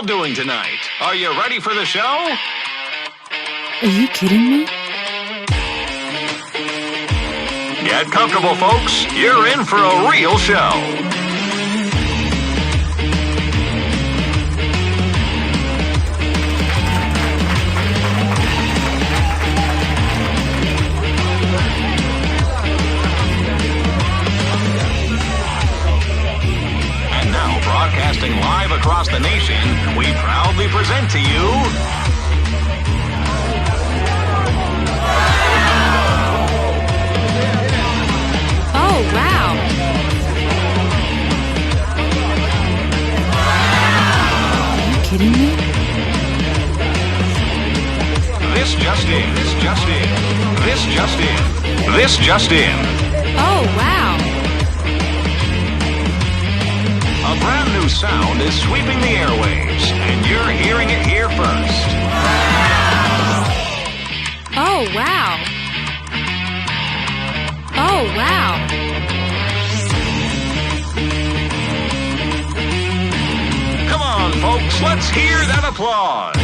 all doing tonight? Are you ready for the show? Are you kidding me? Get comfortable, folks. You're in for a real show. And now, broadcasting live across the nation, we proudly present to you... Oh, wow. Are you kidding me? This just in. This just in. This just in. This just in. Oh, wow. A brand new sound is sweeping the airwaves, and you're hearing it here first. Oh, wow. Oh, wow. Come on, folks, let's hear that applause.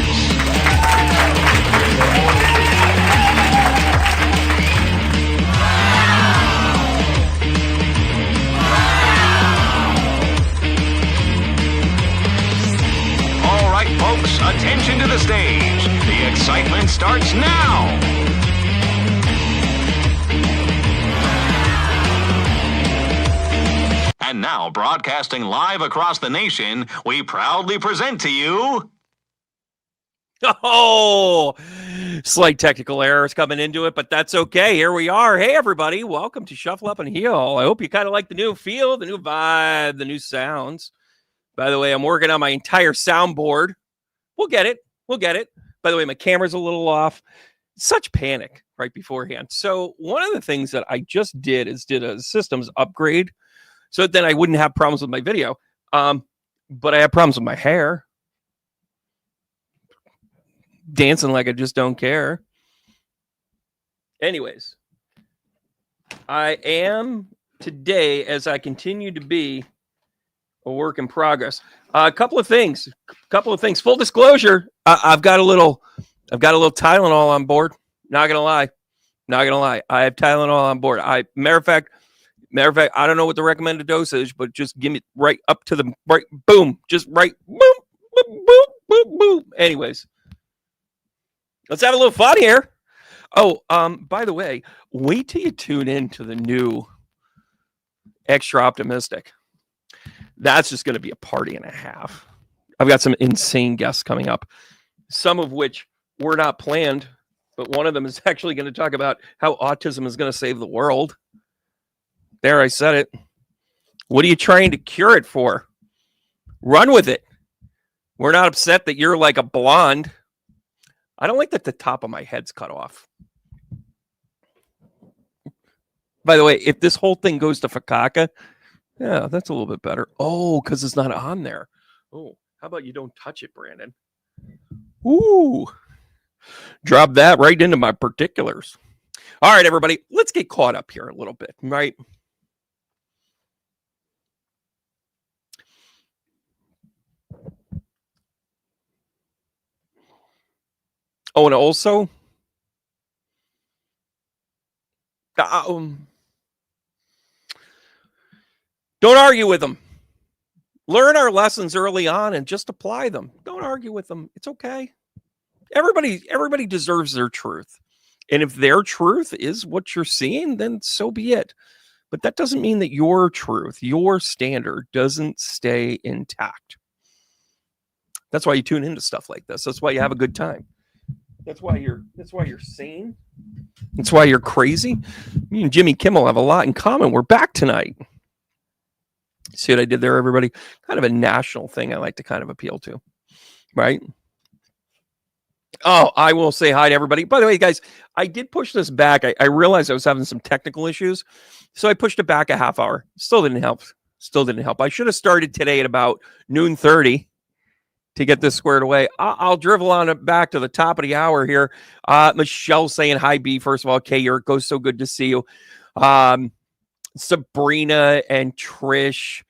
All right, folks, attention to the stage. The excitement starts now. And now, broadcasting live across the nation, we proudly present to you... Oh, slight technical errors coming into it, but that's okay. Here we are. Hey, everybody. Welcome to Shuffle Up and Heal. I hope you kind of like the new feel, the new vibe, the new sounds. By the way, I'm working on my entire soundboard. We'll get it. We'll get it. By the way, my camera's a little off. Such panic right beforehand. So one of the things that I just did a systems upgrade so then I wouldn't have problems with my video. But I have problems with my hair. Dancing like I just don't care. Anyways, I am today, as I continue to be, a work in progress. A couple of things. Full disclosure, I've got a little Tylenol on board. Not gonna lie. I have Tylenol on board. Matter of fact, I don't know what the recommended dose is, but just give me right up to the right, boom, just right, boom, boom, boom, boom, boom. Anyways, let's have a little fun here. Oh, by the way, wait till you tune in to the new Extra Optimistic. That's just going to be a party and a half. I've got some insane guests coming up, some of which were not planned, but one of them is actually going to talk about how autism is going to save the world. There, I said it. What are you trying to cure it for? Run with it. We're not upset that you're like a blonde. I don't like that the top of my head's cut off. By the way, if this whole thing goes to Fakaka, yeah, that's a little bit better. Oh, because it's not on there. Oh, how about you don't touch it, Brandon? Ooh. Drop that right into my particulars. All right, everybody, let's get caught up here a little bit, right? Oh, and also, don't argue with them. Learn our lessons early on and just apply them. Don't argue with them. It's okay. Everybody deserves their truth. And if their truth is what you're seeing, then so be it. But that doesn't mean that your truth, your standard doesn't stay intact. That's why you tune into stuff like this. That's why you have a good time. That's why you're sane. That's why you're crazy. Me and Jimmy Kimmel have a lot in common. We're back tonight. See what I did there, everybody? Kind of a national thing I like to kind of appeal to, right? Oh, I will say hi to everybody. By the way, guys, I did push this back. I realized I was having some technical issues, so I pushed it back a half hour. Still didn't help. I should have started today at about 12:30 to get this squared away. I'll drivel on it back to the top of the hour here. Michelle saying hi, B. First of all, Kay, you're so good to see you. Sabrina and Trish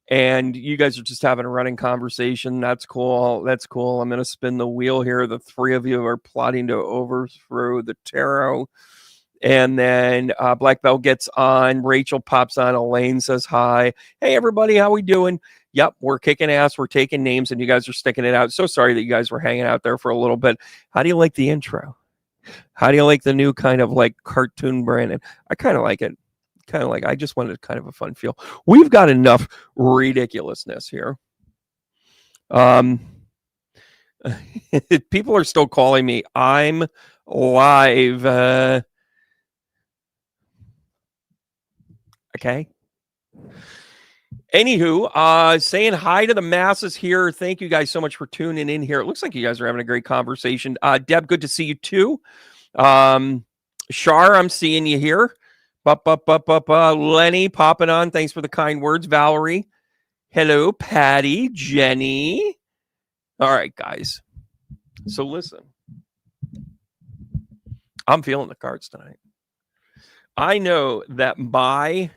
and you guys are just having a running conversation. That's cool. That's cool. I'm going to spin the wheel here. The three of you are plotting to overthrow the tarot. And then Black Belt gets on. Rachel pops on. Elaine says hi. Hey, everybody. How we doing? Yep, we're kicking ass. We're taking names, and you guys are sticking it out. So sorry that you guys were hanging out there for a little bit. How do you like the intro? How do you like the new kind of like cartoon Brandon? I kind of like it. I just wanted kind of a fun feel. We've got enough ridiculousness here. People are still calling me. I'm live. Okay. Anywho, saying hi to the masses here. Thank you guys so much for tuning in here. It looks like you guys are having a great conversation. Deb, good to see you too. Shar, I'm seeing you here. Lenny popping on. Thanks for the kind words. Valerie. Hello, Patty, Jenny. All right, guys. So listen. I'm feeling the cards tonight. I know that my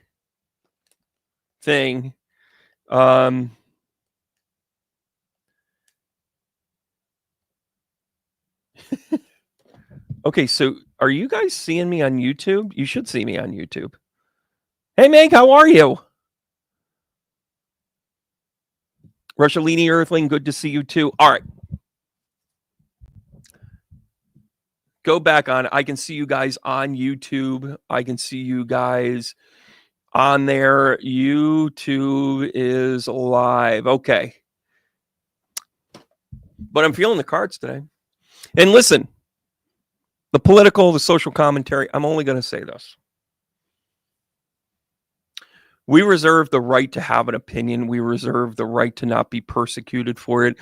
thing okay, so are you guys seeing me on YouTube? You should see me on YouTube. Hey, Meg, how are you? Rushalini Earthling, good to see you too. All right. Go back on. I can see you guys on YouTube. I can see you guys on there. YouTube is live. Okay. But I'm feeling the cards today. And listen, the political, the social commentary, I'm only going to say this. We reserve the right to have an opinion. We reserve the right to not be persecuted for it.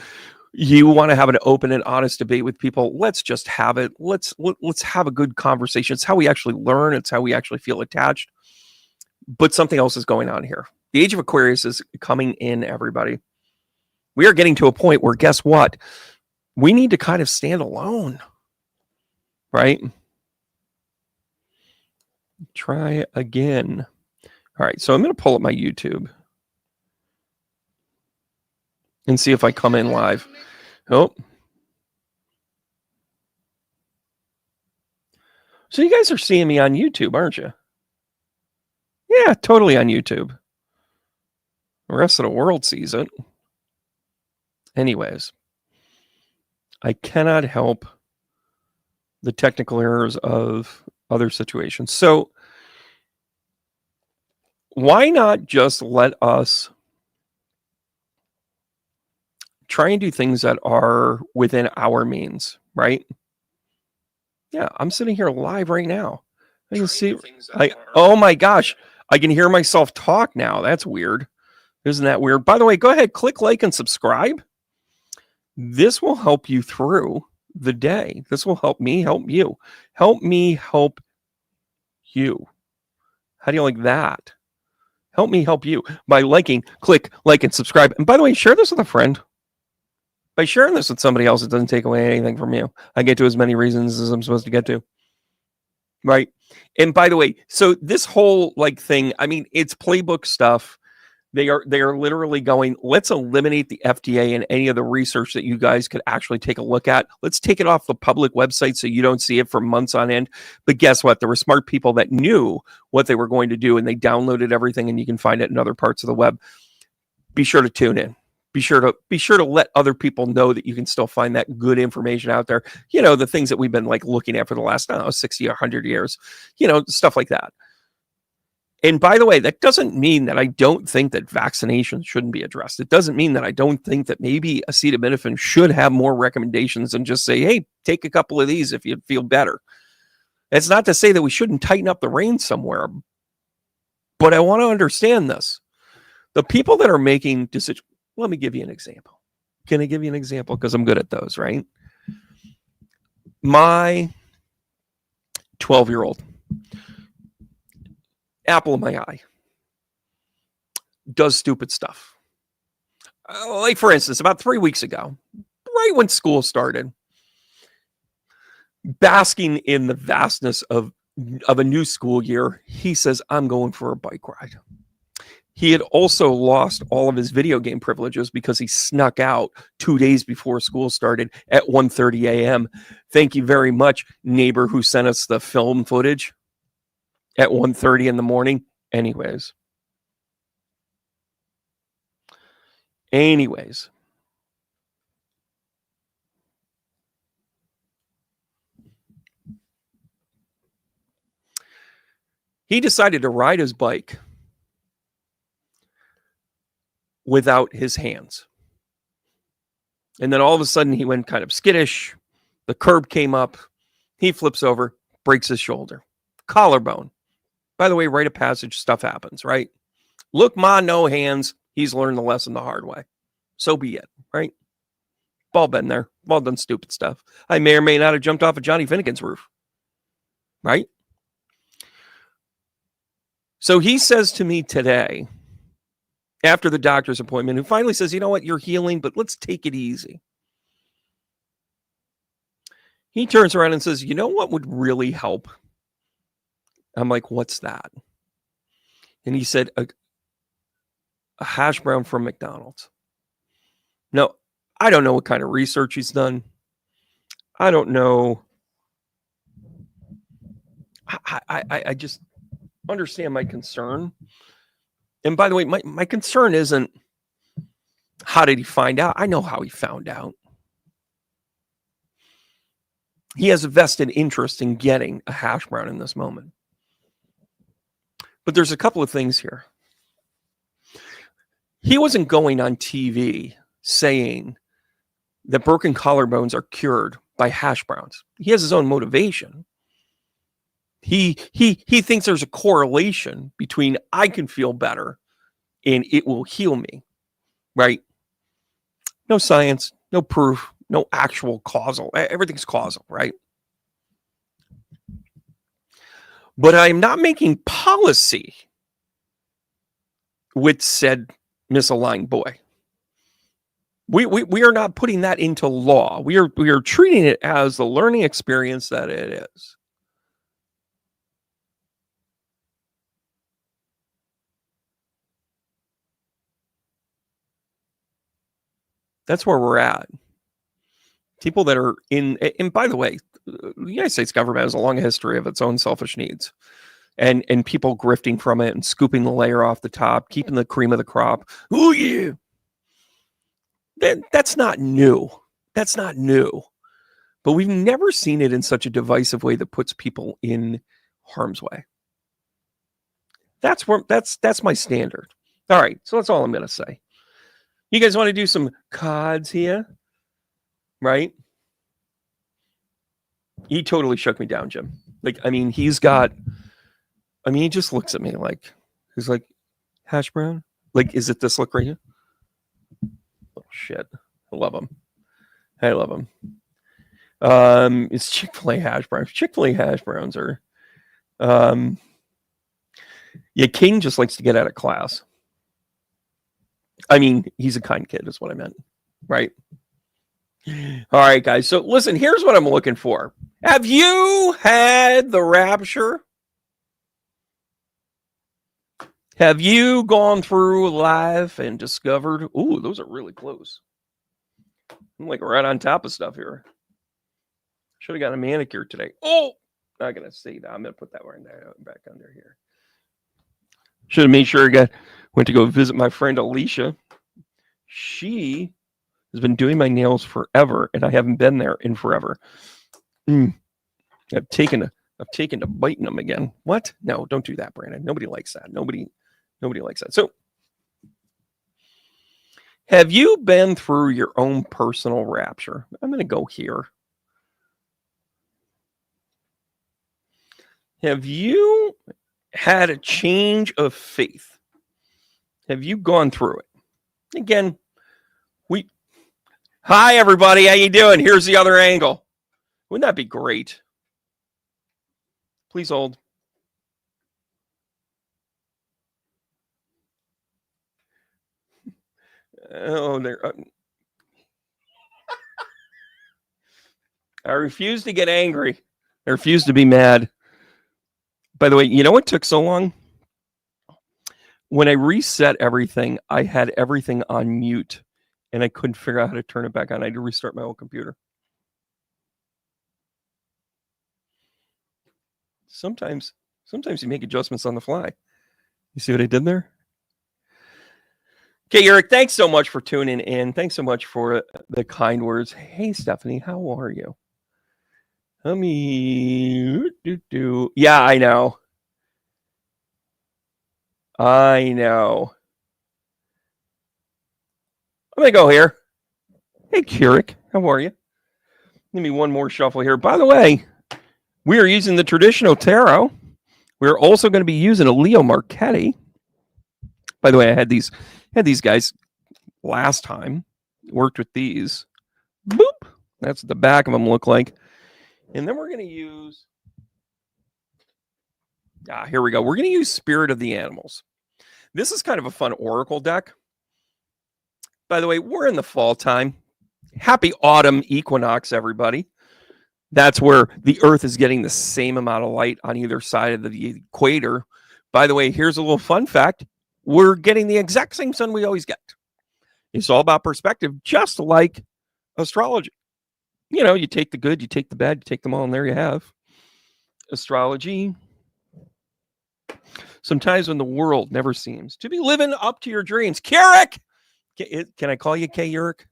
You want to have an open and honest debate with people. Let's just have it. Let's have a good conversation. It's how we actually learn. It's how we actually feel attached. But something else is going on here. The age of Aquarius is coming in, everybody. We are getting to a point where, guess what? We need to kind of stand alone. Right? Try again. All right, so I'm going to pull up my YouTube and see if I come in live. Oh. So you guys are seeing me on YouTube, aren't you? Yeah, totally on YouTube. The rest of the world sees it. Anyways, I cannot help the technical errors of other situations. So why not just let us try and do things that are within our means, right? Yeah, I'm sitting here live right now. I can see. Oh my gosh, I can hear myself talk now. That's weird. Isn't that weird? By the way, go ahead, click like and subscribe. This will help you through the day. This will help me help you. Help me help you. How do you like that? Help me help you by liking, click, like, and subscribe. And by the way, share this with a friend. By sharing this with somebody else, it doesn't take away anything from you. I get to as many reasons as I'm supposed to get to. Right. And by the way, so this whole like thing, I mean, it's playbook stuff. They are literally going, let's eliminate the FDA and any of the research that you guys could actually take a look at. Let's take it off the public website so you don't see it for months on end. But guess what? There were smart people that knew what they were going to do, and they downloaded everything, and you can find it in other parts of the web. Be sure to tune in. Be sure to let other people know that you can still find that good information out there. You know, the things that we've been like looking at for the last 60 or 100 years, you know, stuff like that. And by the way, that doesn't mean that I don't think that vaccinations shouldn't be addressed. It doesn't mean that I don't think that maybe acetaminophen should have more recommendations than just say, hey, take a couple of these if you feel better. It's not to say that we shouldn't tighten up the reins somewhere. But I want to understand this. The people that are making decisions, let me give you an example. Can I give you an example? Because I'm good at those, right? My 12-year-old, apple of my eye, does stupid stuff. Like, for instance, about 3 weeks ago, right when school started, basking in the vastness of a new school year, he says, I'm going for a bike ride. He had also lost all of his video game privileges because he snuck out 2 days before school started at 1:30 a.m. Thank you very much, neighbor who sent us the film footage at 1:30 in the morning. Anyways. He decided to ride his bike without his hands. And then all of a sudden he went kind of skittish. The curb came up. He flips over, breaks his shoulder. Collarbone. By the way, rite of passage stuff happens, right? Look, ma, no hands. He's learned the lesson the hard way. So be it, right? All been there. All done stupid stuff. I may or may not have jumped off of Johnny Finnegan's roof. Right? So he says to me today, after the doctor's appointment, who finally says, you know what, you're healing, but let's take it easy. He turns around and says, you know what would really help? I'm like, what's that? And he said, a hash brown from McDonald's. No, I don't know what kind of research he's done. I don't know. I just understand my concern. And by the way, my concern isn't how did he find out? I know how he found out. He has a vested interest in getting a hash brown in this moment. But there's a couple of things here. He wasn't going on TV saying that broken collarbones are cured by hash browns. He has his own motivation. He thinks there's a correlation between I can feel better and it will heal me, right? No science, no proof, no actual causal. Everything's causal, right? But I'm not making policy with said misaligned boy. We are not putting that into law. We are treating it as the learning experience that it is. That's where we're at. People that are in, and by the way, the United States government has a long history of its own selfish needs, and people grifting from it and scooping the layer off the top, keeping the cream of the crop. Oh yeah, that's not new. That's not new. But we've never seen it in such a divisive way that puts people in harm's way. That's my standard. All right, so that's all I'm going to say. You guys want to do some cards here? Right? He totally shook me down, Jim. Like, I mean, he just looks at me like, he's like, hash brown? Like, is it this look right here? Oh, shit. I love him. It's Chick-fil-A hash browns. Chick-fil-A hash browns are, King just likes to get out of class. I mean, he's a kind kid is what I meant, right? All right, guys. So listen, here's what I'm looking for. Have you had the Rapture? Have you gone through life and discovered? Ooh, those are really close. I'm like right on top of stuff here. Should have got a manicure today. Oh, not gonna see that. I'm gonna put that one back under here. Should have made sure went to go visit my friend Alicia. She has been doing my nails forever, and I haven't been there in forever. I've taken to biting them again. What? No, don't do that, Brandon. Nobody likes that. Nobody likes that. So, have you been through your own personal rapture? I'm going to go here. Have you had a change of faith? Have you gone through it? Again, hi everybody, how you doing? Here's the other angle. Wouldn't that be great? Please hold. Oh, there. I refuse to get angry. I refuse to be mad. By the way, you know what took so long? when I reset everything, I had everything on mute and I couldn't figure out how to turn it back on. I had to restart my whole computer. Sometimes you make adjustments on the fly. You see what I did there? Okay, Eric, thanks so much for tuning in. Thanks so much for the kind words. Hey, Stephanie, how are you? Yeah, I know. I'm going to go here. Hey, Keurig, how are you? Give me one more shuffle here. By the way, we are using the traditional tarot. We're also going to be using a Leo Marchetti. By the way, I had these guys last time. Worked with these. Boop. That's what the back of them look like. And then we're going to use... here we go. We're going to use Spirit of the Animals. This is kind of a fun oracle deck. By the way, we're in the fall time. Happy autumn equinox, everybody. That's where the Earth is getting the same amount of light on either side of the equator. By the way, here's a little fun fact. We're getting the exact same sun we always get. It's all about perspective, just like astrology. You know, you take the good, you take the bad, you take them all, and there you have astrology. Sometimes when the world never seems to be living up to your dreams. Keurig! Can I call you K, Uric?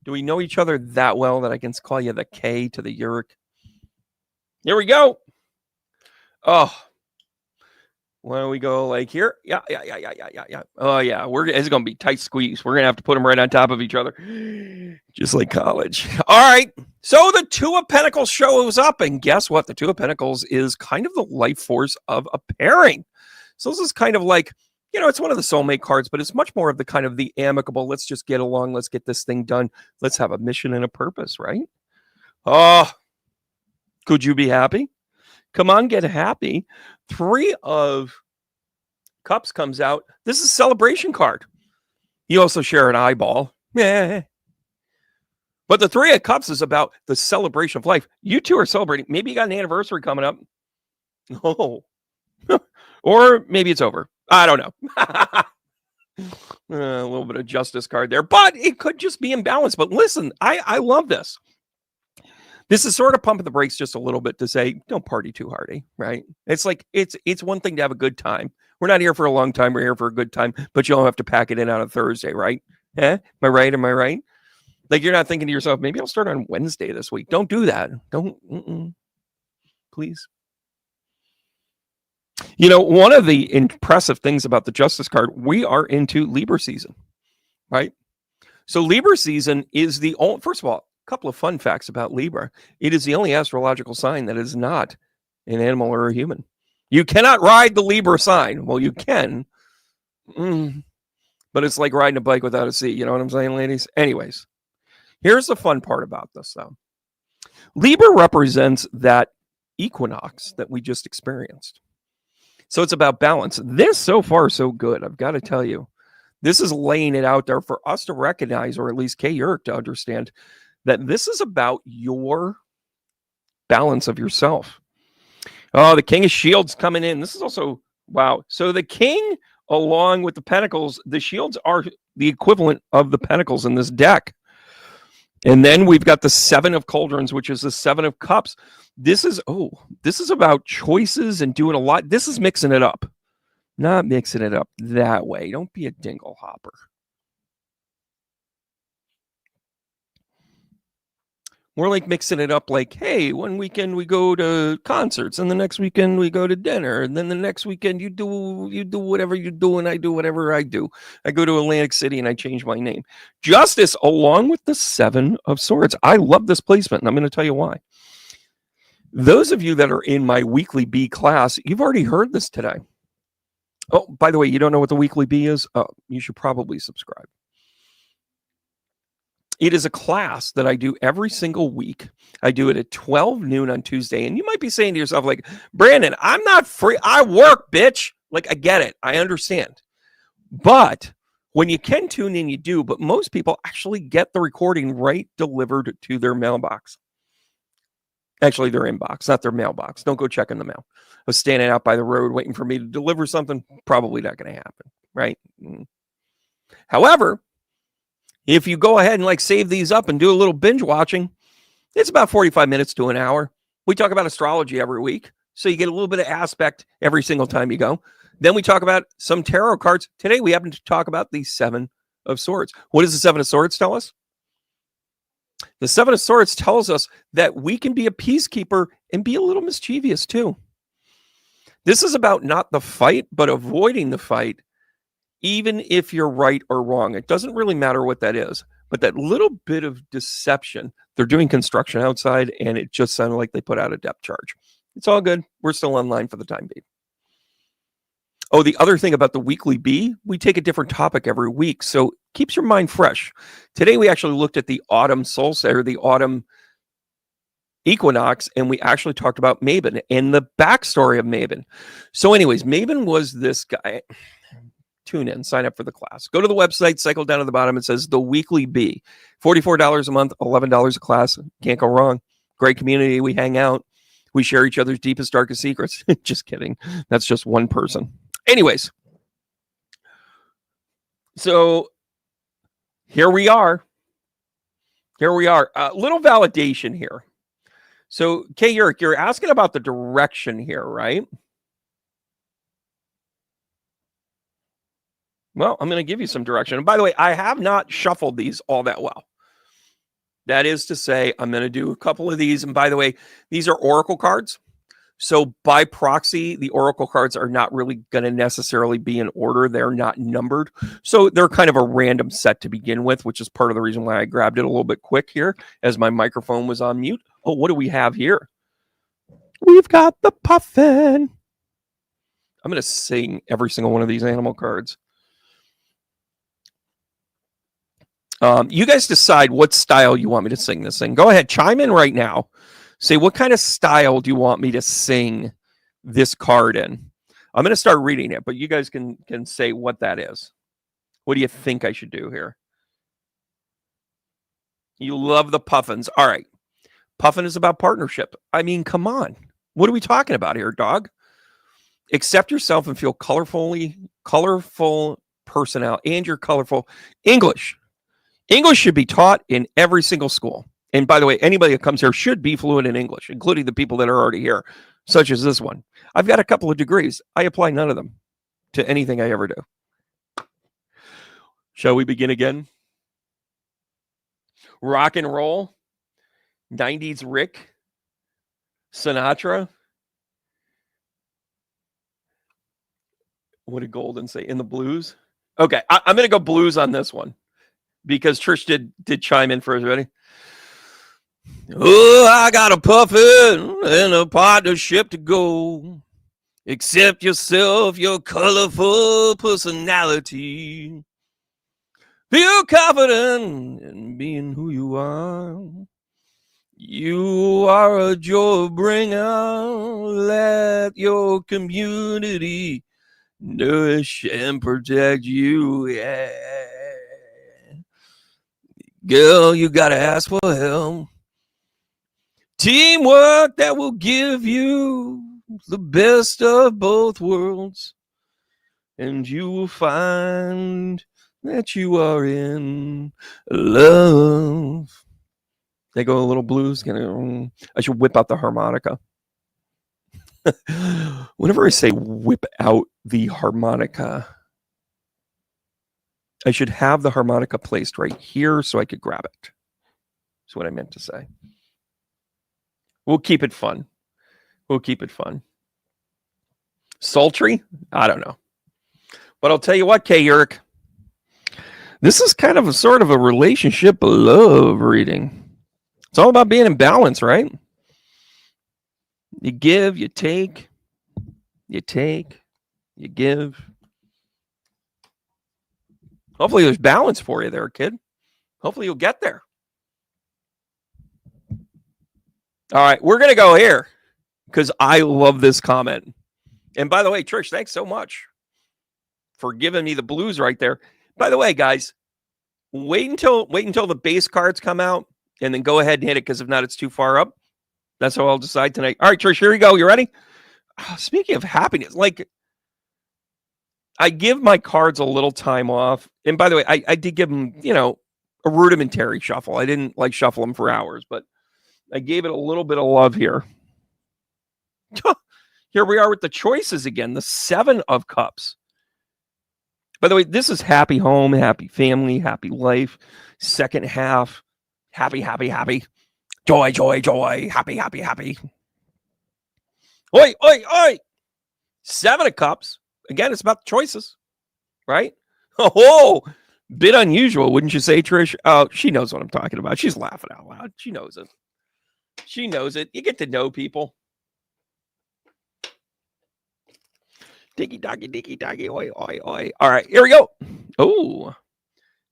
Do we know each other that well that I can call you the K to the Uric? Here we go. Oh, why don't we go like here? Yeah. Oh, yeah. It's going to be tight squeeze. We're going to have to put them right on top of each other. Just like college. All right. So the Two of Pentacles shows up. And guess what? The Two of Pentacles is kind of the life force of a pairing. So this is kind of like, you know, it's one of the soulmate cards, but it's much more of the kind of the amicable. Let's just get along. Let's get this thing done. Let's have a mission and a purpose, right? Oh, could you be happy? Come on, get happy. Three of Cups comes out. This is a celebration card. You also share an eyeball. Yeah. But the Three of Cups is about the celebration of life. You two are celebrating. Maybe you got an anniversary coming up. Oh. Or maybe it's over. I don't know. A little bit of justice card there, but it could just be imbalanced. But listen, I love this. This is sort of pumping the brakes just a little bit to say, don't party too hardy, right? It's like, it's one thing to have a good time. We're not here for a long time. We're here for a good time, but you don't have to pack it in on a Thursday, right? Am I right? Am I right? Like, you're not thinking to yourself, maybe I'll start on Wednesday this week. Don't do that. Don't, please. You know, one of the impressive things about the Justice card, we are into Libra season, right? So Libra season is the only, first of all, a couple of fun facts about Libra. It is the only astrological sign that is not an animal or a human. You cannot ride the Libra sign. Well, you can, but it's like riding a bike without a seat. You know what I'm saying, ladies? Anyways, here's the fun part about this, though. Libra represents that equinox that we just experienced. So it's about balance. This, so far, so good. I've got to tell you, this is laying it out there for us to recognize, or at least K. Yerk to understand, that this is about your balance of yourself. Oh, the King of Shields coming in. This is also, wow. So the King, along with the Pentacles, the Shields are the equivalent of the Pentacles in this deck. And then we've got the Seven of Cauldrons, which is the Seven of Cups. This is about choices and doing a lot. This is mixing it up. Not mixing it up that way. Don't be a dingle hopper. More like mixing it up like, hey, one weekend we go to concerts, and the next weekend we go to dinner, and then the next weekend you do whatever you do, and I do whatever I do. I go to Atlantic City and I change my name. Justice, along with the Seven of Swords. I love this placement, and I'm going to tell you why. Those of you that are in my weekly B class, you've already heard this today. Oh, by the way, you don't know what the weekly B is? Oh, you should probably subscribe. It is a class that I do every single week. I do it at 12 noon on Tuesday. And you might be saying to yourself, like, Brandon, I'm not free. I work, bitch. Like, I get it. I understand. But when you can tune in, you do. But most people actually get the recording right delivered to their mailbox. Actually, their inbox, not their mailbox. Don't go check in the mail. I was standing out by the road waiting for me to deliver something. Probably not going to happen. right? However, if you go ahead and like save these up and do a little binge watching, it's about 45 minutes to an hour. We talk about astrology every week, so you get a little bit of aspect every single time you go. Then we talk about some tarot cards. Today we happen to talk about the Seven of Swords. What does the Seven of Swords tell us? The Seven of Swords tells us that we can be a peacekeeper and be a little mischievous too. This is about not the fight, but avoiding the fight, even if you're right or wrong. It doesn't really matter what that is, but that little bit of deception. They're doing construction outside, and it just sounded like they put out a depth charge. It's all good. We're still online for the time being. Oh, the other thing about the weekly bee, we take a different topic every week, so it keeps your mind fresh. Today, we actually looked at the autumn solstice, or the autumn equinox, and we actually talked about Mabon and the backstory of Mabon. So anyways, Mabon was this guy. Tune in, sign up for the class. Go to the website, cycle down to the bottom. It says the weekly bee, $44 a month, $11 a class. Can't go wrong. Great community. We hang out. We share each other's deepest, darkest secrets. Just kidding. That's just one person. Anyways, so here we are. Here we are. A little validation here. So, Kay Yerk, you're asking about the direction here, right? Well, I'm going to give you some direction. And by the way, I have not shuffled these all that well. That is to say, I'm going to do a couple of these. And by the way, these are oracle cards. So by proxy, the oracle cards are not really going to necessarily be in order. They're not numbered. So they're kind of a random set to begin with, which is part of the reason why I grabbed it a little bit quick here as my microphone was on mute. Oh, what do we have here? We've got the puffin. I'm going to sing every single one of these animal cards. You guys decide what style you want me to sing this in. Go ahead, chime in right now. Say, what kind of style do you want me to sing this card in? I'm going to start reading it, but you guys can say what that is. What do you think I should do here? You love the puffins. All right. Puffin is about partnership. I mean, come on. What are we talking about here, dog? Accept yourself and feel colorful personality, and your colorful English. English should be taught in every single school. And by the way, anybody that comes here should be fluent in English, including the people that are already here, such as this one. I've got a couple of degrees. I apply none of them to anything I ever do. Shall we begin again? Rock and roll, 90s Rick, Sinatra. What did Golden say? In the blues? Okay, I'm going to go blues on this one because Trish did chime in for us. Ready? Oh, I got a puffin and a partnership to go. Accept yourself, your colorful personality. Feel confident in being who you are. You are a joy bringer. Let your community nourish and protect you. Yeah. Girl, you gotta ask for help. Teamwork that will give you the best of both worlds. And you will find that you are in love. They go a little blues. I should whip out the harmonica. Whenever I say whip out the harmonica, I should have the harmonica placed right here so I could grab it. That's what I meant to say. We'll keep it fun. We'll keep it fun. Sultry? I don't know. But I'll tell you what, Kay Yerk. This is kind of a sort of a relationship love reading. It's all about being in balance, right? You give, you take, you give. Hopefully there's balance for you there, kid. Hopefully you'll get there. All right, we're going to go here because I love this comment. And by the way, Trish, thanks so much for giving me the blues right there. By the way, guys, wait until the base cards come out and then go ahead and hit it because if not, it's too far up. That's how I'll decide tonight. All right, Trish, here we go. You ready? Oh, speaking of happiness, like I give my cards a little time off. And by the way, I did give them, a rudimentary shuffle. I didn't like shuffle them for hours, but I gave it a little bit of love here. Here we are with the choices again, the 7 of Cups. By the way, this is happy home, happy family, happy life, second half, happy, happy, happy, joy, joy, joy, happy, happy, happy. Oi, oi, oi. 7 of Cups. Again, it's about the choices, right? Oh, bit unusual, wouldn't you say, Trish? Oh, she knows what I'm talking about. She's laughing out loud. She knows it. She knows it. You get to know people. Diggy doggy, oi, oi, oi. All right, here we go. Oh,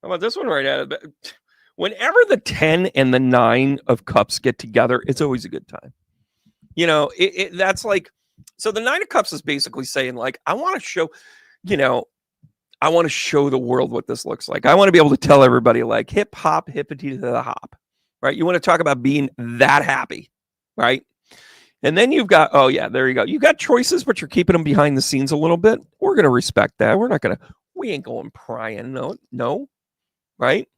how about this one right out of it? Whenever the 10 and the 9 of Cups get together, it's always a good time. That's like, so the 9 of Cups is basically saying, like, I want to show, I want to show the world what this looks like. I want to be able to tell everybody, like, hip hop, hippity to the hop, right? You want to talk about being that happy, right? And then you've got, oh yeah, there you go. You got choices, but you're keeping them behind the scenes a little bit. We're going to respect that. We ain't going prying. No, right?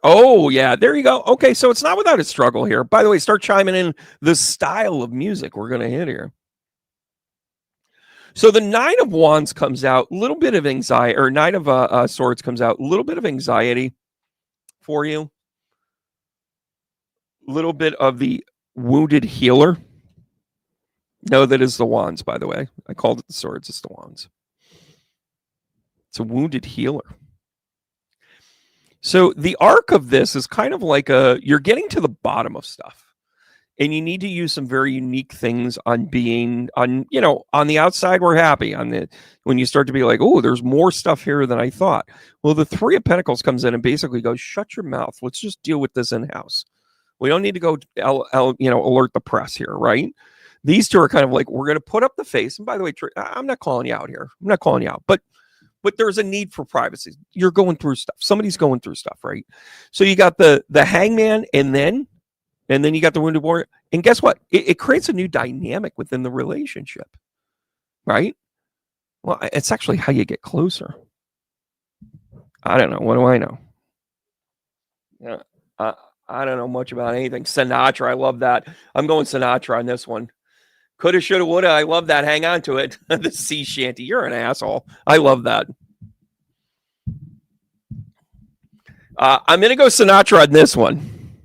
Oh yeah, there you go. Okay, so it's not without a struggle here. By the way, start chiming in the style of music we're going to hit here. So the 9 of Wands comes out, a little bit of anxiety, or 9 of Swords comes out, a little bit of anxiety for you. Little bit of the wounded healer. No, that is the Wands, by the way. I called it the Swords. It's the Wands. It's a wounded healer. So the arc of this is kind of like you're getting to the bottom of stuff. And you need to use some very unique things on being on the outside, we're happy. When you start to be like, oh, there's more stuff here than I thought. Well, the 3 of Pentacles comes in and basically goes, shut your mouth. Let's just deal with this in-house. We don't need to go, alert the press here, right? These 2 are kind of like, we're going to put up the face. And by the way, I'm not calling you out here. I'm not calling you out, but there's a need for privacy. You're going through stuff. Somebody's going through stuff, right? So you got the Hangman, and then you got the Wounded Warrior. And guess what? It creates a new dynamic within the relationship, right? Well, it's actually how you get closer. I don't know. What do I know? Yeah. I don't know much about anything. Sinatra, I love that. I'm going Sinatra on this one. Coulda, shoulda, woulda. I love that. Hang on to it. The sea shanty. You're an asshole. I love that. I'm going to go Sinatra on this one.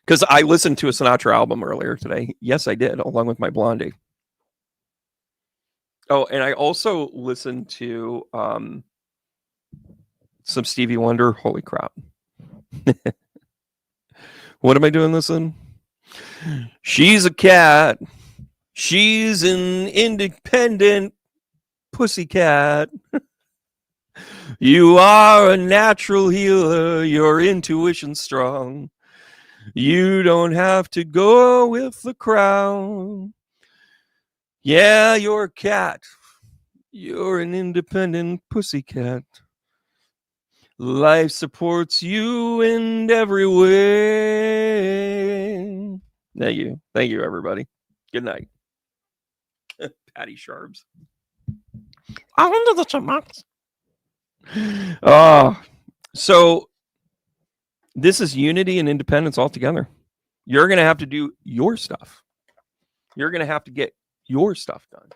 Because I listened to a Sinatra album earlier today. Yes, I did, along with my Blondie. Oh, and I also listened to some Stevie Wonder. Holy crap. What am I doing this in? She's a cat. She's an independent pussycat. You are a natural healer. Your intuition's strong. You don't have to go with the crowd. Yeah, you're a cat. You're an independent pussycat. Life supports you in every way. Thank you. Thank you, everybody. Good night. Patty Sharps. I wonder the chipmunks. So this is unity and independence all together. You're going to have to do your stuff. You're going to have to get your stuff done.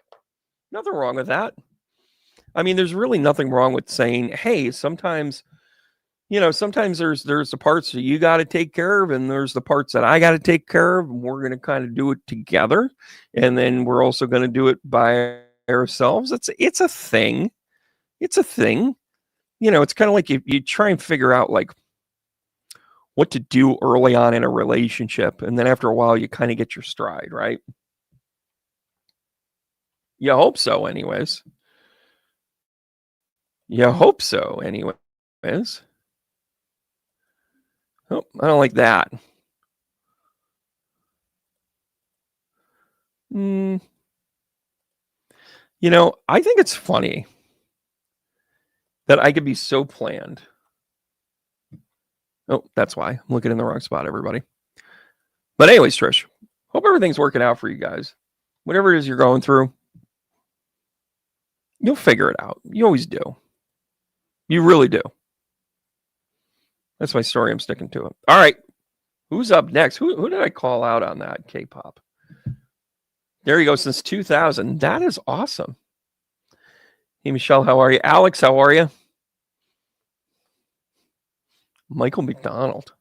Nothing wrong with that. I mean, there's really nothing wrong with saying, hey, sometimes there's the parts that you got to take care of, and there's the parts that I got to take care of, and we're going to kind of do it together. And then we're also going to do it by ourselves. It's a thing. It's a thing. It's kind of like you try and figure out like what to do early on in a relationship. And then after a while, you kind of get your stride, right? You hope so anyways. You hope so anyways. Oh, I don't like that. I think it's funny that I could be so planned. Oh, that's why. I'm looking in the wrong spot, everybody. But anyways, Trish, hope everything's working out for you guys. Whatever it is you're going through, you'll figure it out. You always do. You really do. That's my story. I'm sticking to it. All right. Who's up next? Who did I call out on that K-pop? There you go. Since 2000. That is awesome. Hey, Michelle, how are you? Alex, how are you? Michael McDonald.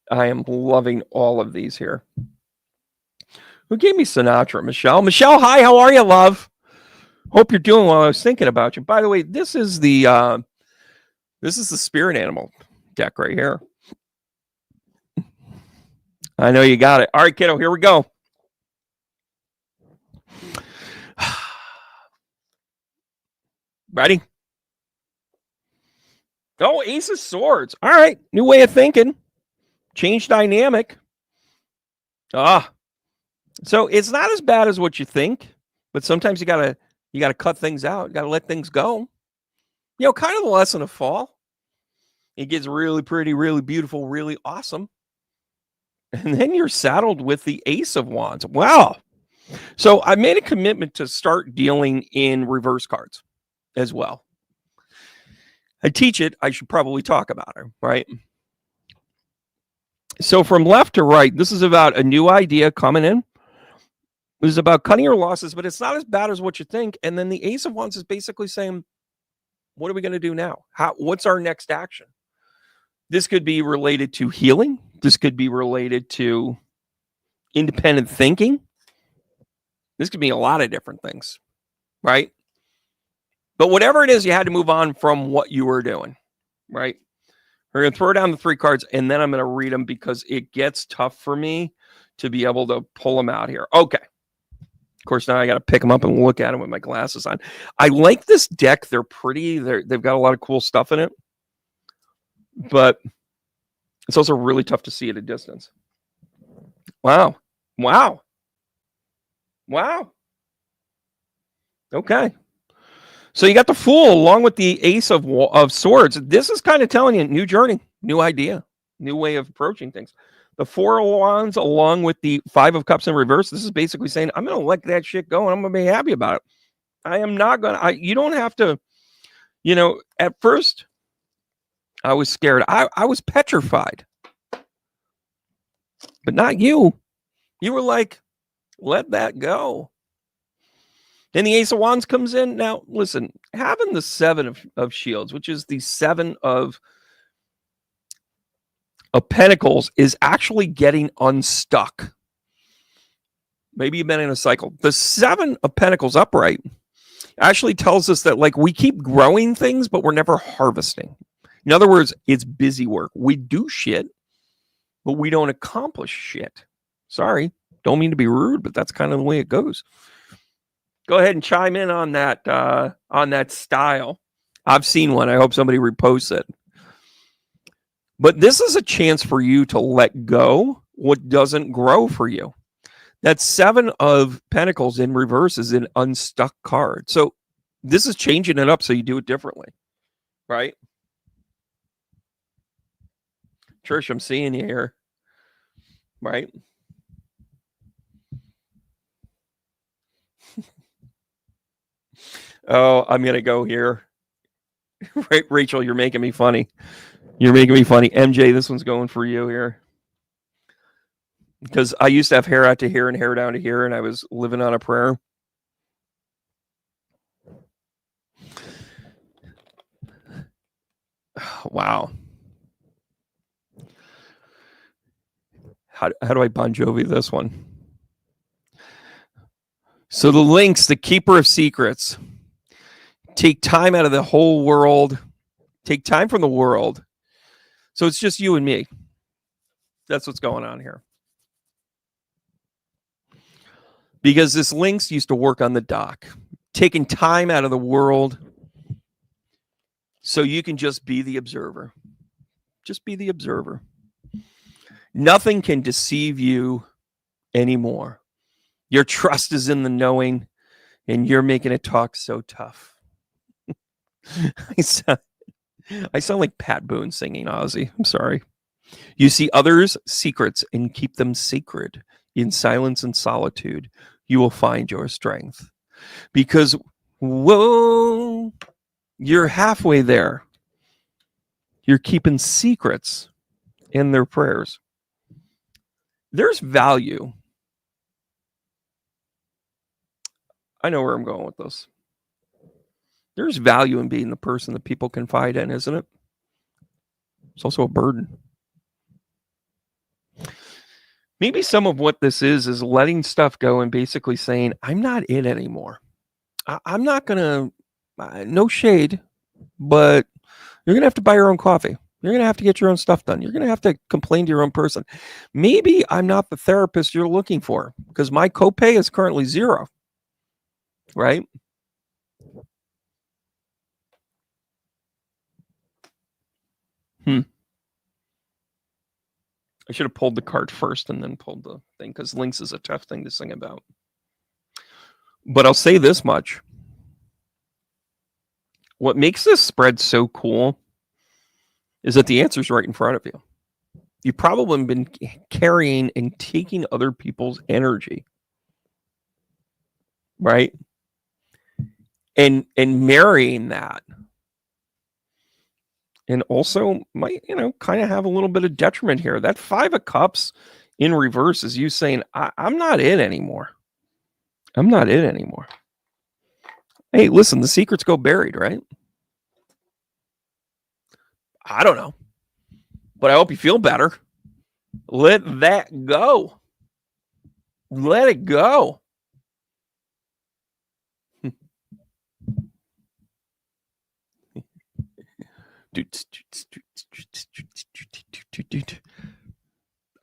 I am loving all of these here. Who gave me Sinatra? Michelle. Michelle, hi. How are you, love? Hope you're doing well. I was thinking about you. By the way, this is the spirit animal deck right here. I know you got it. All right, kiddo, here we go. Ready? Oh, Ace of Swords. All right. New way of thinking. Change dynamic. So it's not as bad as what you think, but sometimes you gotta cut things out. You gotta let things go. You know, kind of the lesson of fall. It gets really pretty, really beautiful, really awesome. And then you're saddled with the Ace of Wands. Wow. So I made a commitment to start dealing in reverse cards as well. I teach it. I should probably talk about it, right? So from left to right, this is about a new idea coming in. This is about cutting your losses, but it's not as bad as what you think. And then the Ace of Wands is basically saying, what are we going to do now? What's our next action? This could be related to healing. This could be related to independent thinking. This could be a lot of different things, right? But whatever it is, you had to move on from what you were doing, right? We're going to throw down the 3 cards, and then I'm going to read them because it gets tough for me to be able to pull them out here. Okay. Of course, now I got to pick them up and look at them with my glasses on. I like this deck. They're pretty. They've got a lot of cool stuff in it. But it's also really tough to see at a distance. Wow. Wow. Wow. Okay. So you got the Fool along with the Ace of Swords. This is kind of telling you new journey, new idea, new way of approaching things. The 4 of Wands along with the 5 of Cups in reverse. This is basically saying, I'm going to let that shit go and I'm going to be happy about it. I am not going to, you don't have to, you know, at first I was scared. I was petrified, but not you. You were like, let that go. Then the Ace of Wands comes in. Now, listen, having the 7 of Shields, which is the 7 of Pentacles, is actually getting unstuck. Maybe you've been in a cycle. The 7 of Pentacles upright actually tells us that, like, we keep growing things, but we're never harvesting. In other words, it's busy work. We do shit, but we don't accomplish shit. Sorry, don't mean to be rude, but that's kind of the way it goes. Go ahead and chime in on that style. I've seen one. I hope somebody reposts it. But this is a chance for you to let go what doesn't grow for you. That 7 of Pentacles in reverse is an unstuck card. So this is changing it up so you do it differently, right? Trish, I'm seeing you here, right? Oh, I'm going to go here. Right, Rachel, you're making me funny. You're making me funny. MJ, this one's going for you here. Because I used to have hair out to here and hair down to here, and I was living on a prayer. Wow. How do I Bon Jovi this one? So the links, the keeper of secrets. Take time out of the whole world. Take time from the world. So it's just you and me. That's what's going on here. Because this links used to work on the dock. Taking time out of the world so you can just be the observer. Just be the observer. Nothing can deceive you anymore. Your trust is in the knowing, and you're making it talk so tough. I sound like Pat Boone singing Ozzy. I'm sorry. You see others' secrets and keep them sacred. In silence and solitude, you will find your strength. Because, whoa, you're halfway there. You're keeping secrets in their prayers. There's value. I know where I'm going with this. There's value in being the person that people confide in, isn't it? It's also a burden. Maybe some of what this is letting stuff go and basically saying, I'm not it anymore. I'm not going to, no shade, but you're going to have to buy your own coffee. You're going to have to get your own stuff done. You're going to have to complain to your own person. Maybe I'm not the therapist you're looking for because my copay is currently $0. Right? I should have pulled the card first and then pulled the thing because links is a tough thing to sing about. But I'll say this much. What makes this spread so cool is that the answer's right in front of you. You've probably been carrying and taking other people's energy, right? And marrying that. And also might, kind of have a little bit of detriment here. That 5 of Cups in reverse is you saying, I'm not it anymore. I'm not it anymore. Hey, listen, the secrets go buried, right? I don't know. But I hope you feel better. Let that go. Let it go.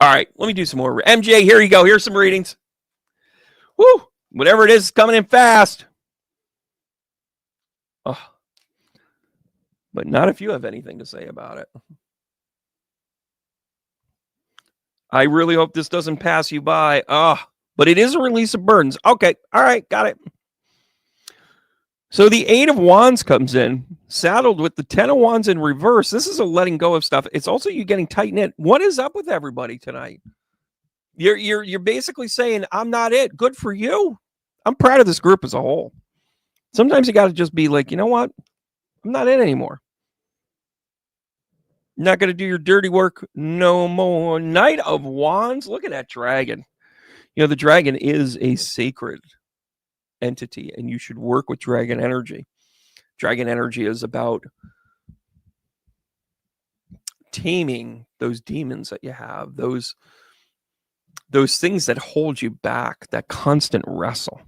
All right, let me do some more. MJ, here you go. Here's some readings. Woo! Whatever it is coming in fast. Oh. But not if you have anything to say about it. I really hope this doesn't pass you by. But it is a release of burdens. Okay. All right. Got it. So the 8 of Wands comes in, saddled with the 10 of Wands in reverse. This is a letting go of stuff. It's also you getting tight knit. What is up with everybody tonight? You're basically saying, I'm not it. Good for you. I'm proud of this group as a whole. Sometimes you got to just be like, you know what? I'm not it anymore. Not going to do your dirty work no more. Knight of Wands. Look at that dragon. The dragon is a sacred entity, and you should work with dragon energy. Dragon energy is about taming those demons that you have, those things that hold you back, that constant wrestle.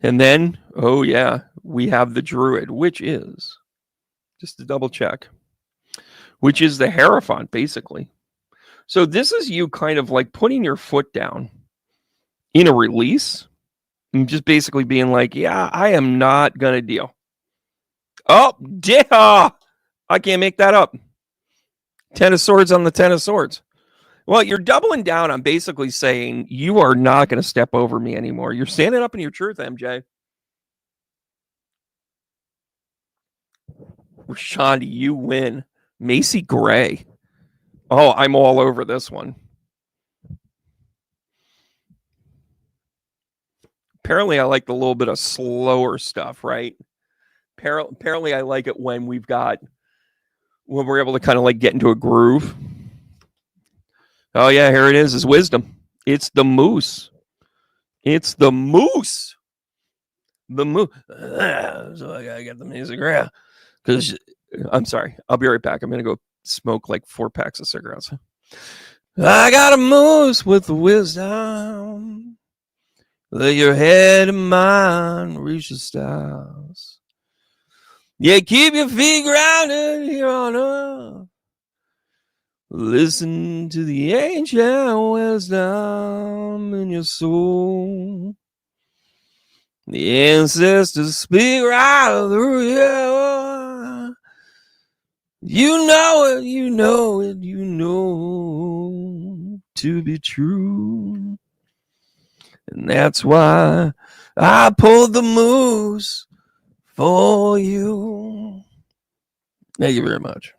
And then, we have the Druid, which is, just to double check, which is the Hierophant, basically. So this is you kind of like putting your foot down in a release and just basically being like, yeah, I am not going to deal. Oh, I can't make that up. 10 of Swords on the 10 of Swords. Well, you're doubling down on basically saying you are not going to step over me anymore. You're standing up in your truth, MJ. Rashandi, you win. Macy Gray. Oh, I'm all over this one. Apparently, I like the little bit of slower stuff, right? Apparently, I like it when we're able to kind of like get into a groove. Oh, yeah, here it is wisdom. It's the moose. It's the moose. The moose. So I got to get the music around. Because, I'm sorry. I'll be right back. I'm going to go smoke like 4 packs of cigarettes. I got a moose with wisdom. Let your head and mind reach the stars. Yeah, keep your feet grounded here on earth. Listen to the ancient wisdom in your soul. The ancestors speak right through you. You know it, you know it, you know to be true. And that's why I pulled the moose for you. Thank you very much.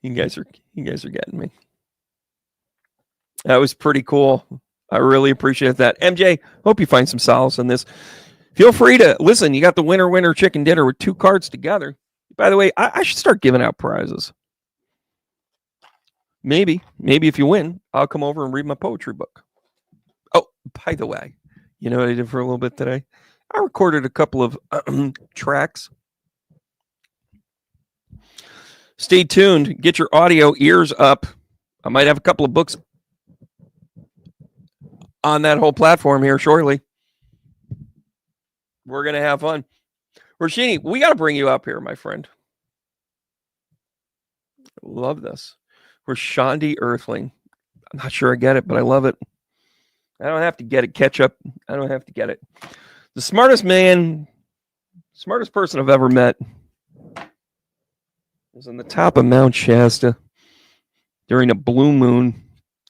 You guys are getting me. That was pretty cool. I really appreciate that. MJ, hope you find some solace in this. Feel free to listen. You got the winner chicken dinner with 2 cards together. By the way, I should start giving out prizes. Maybe if you win, I'll come over and read my poetry book. Oh, by the way, you know what I did for a little bit today? I recorded a couple of tracks. Stay tuned. Get your audio ears up. I might have a couple of books on that whole platform here shortly. We're going to have fun. Rashini, we got to bring you up here, my friend. Love this. Rashandi Earthling. I'm not sure I get it, but I love it. I don't have to get it. Catch up. I don't have to get it. The smartest person I've ever met was on the top of Mount Shasta during a blue moon,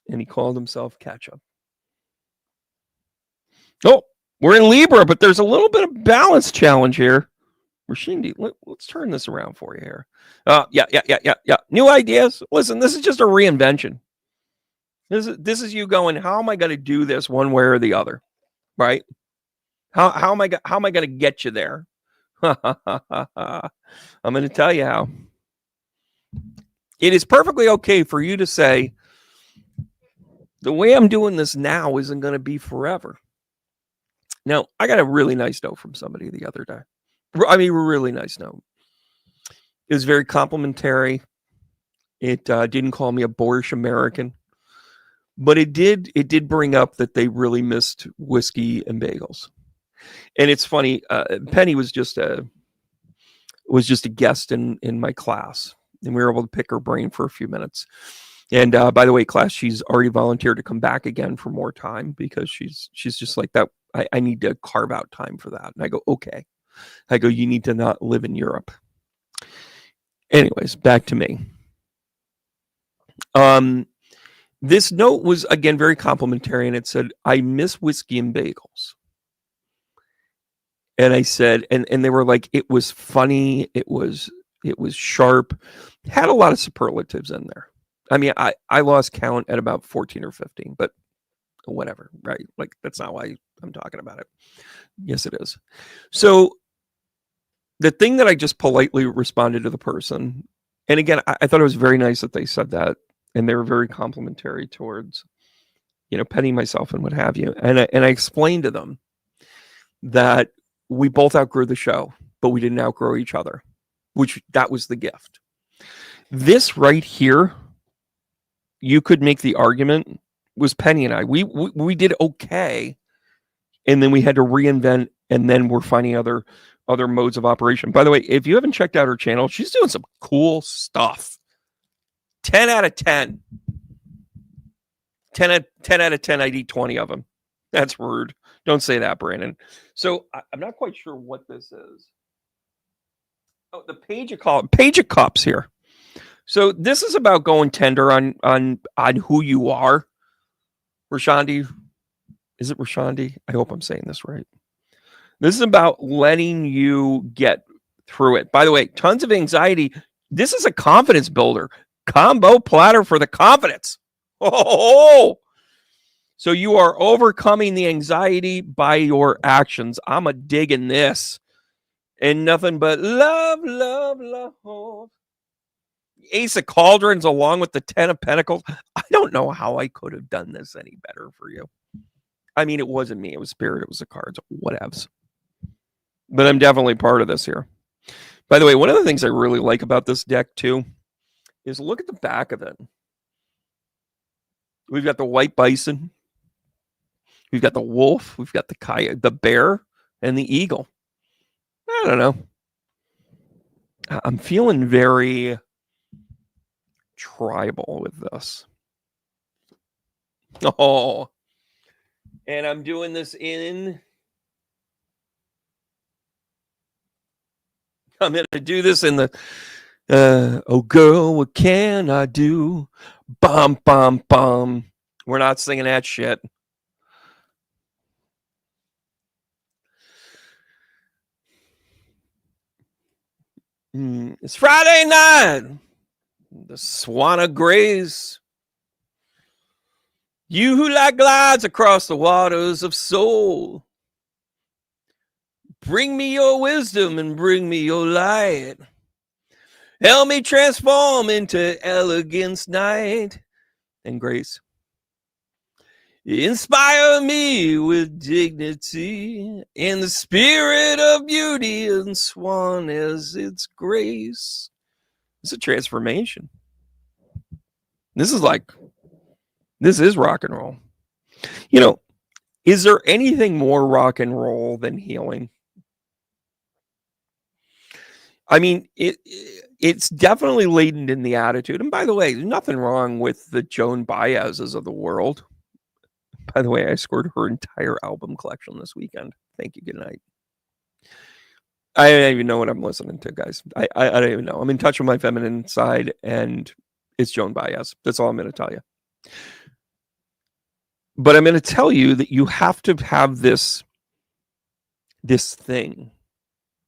and he called himself Ketchup. Oh, we're in Libra, but there's a little bit of balance challenge here. Rashindi, let's turn this around for you here. Yeah. New ideas. Listen, this is just a reinvention. This is you going, how am I going to do this one way or the other? Right? How am I going to get you there? I'm going to tell you how. It is perfectly okay for you to say, the way I'm doing this now isn't going to be forever. Now, I got a really nice note from somebody the other day. I mean, really nice note. It was very complimentary. It didn't call me a boorish American, but it did bring up that they really missed whiskey and bagels. And it's funny. Penny was just a guest in my class, and we were able to pick her brain for a few minutes. And by the way, class, she's already volunteered to come back again for more time because she's just like that. I need to carve out time for that. And I go, okay. I go, you need to not live in Europe. Anyways, back to me. This note was, again, very complimentary, and it said, I miss whiskey and bagels. And I said, and they were like, it was funny. It was sharp, had a lot of superlatives in there. I mean, I lost count at about 14 or 15, but whatever, right? Like, that's not why I'm talking about it. Yes, it is. So the thing that I just politely responded to the person, and again, I thought it was very nice that they said that, and they were very complimentary towards, Penny, myself, and what have you. And I explained to them that we both outgrew the show, but we didn't outgrow each other, which that was the gift. This right here, you could make the argument, was Penny and I. We did okay, and then we had to reinvent, and then we're finding other modes of operation. By the way, if you haven't checked out her channel, she's doing some cool stuff. 10 out of 10. 10 out of 10, I'd eat 20 of them. That's rude. Don't say that, Brandon. So I'm not quite sure what this is. Oh, the Page of Cups here. So this is about going tender on who you are. Rashandi, is it Rashandi? I hope I'm saying this right. This is about letting you get through it. By the way, tons of anxiety. This is a confidence builder. Combo platter for the confidence. Oh, so you are overcoming the anxiety by your actions. I'm a digging this. And nothing but love, love, love. Ace of Cauldrons along with the 10 of Pentacles. I don't know how I could have done this any better for you. I mean, it wasn't me. It was Spirit. It was the cards. Whatevs. But I'm definitely part of this here. By the way, one of the things I really like about this deck, too, is look at the back of it. We've got the white bison. We've got the wolf. We've got the bear and the eagle. I don't know. I'm feeling very tribal with this. Oh. And I'm doing this I'm going to do this in the, oh girl, what can I do? Bum, bum, bum. We're not singing that shit. It's Friday night. the swan of grace. You who like glides across the waters of soul. Bring me your wisdom and bring me your light. Help me transform into elegance, night, and grace. Inspire me with dignity in the spirit of beauty and swan as its grace. It's a transformation. This is rock and roll. You know, is there anything more rock and roll than healing? I mean, it's definitely laden in the attitude. And by the way, there's nothing wrong with the Joan Baez's of the world. By the way, I scored her entire album collection this weekend. Thank you. Good night. I don't even know what I'm listening to, guys. I don't even know. I'm in touch with my feminine side, and it's Joan Baez. That's all I'm going to tell you. But I'm going to tell you that you have to have this thing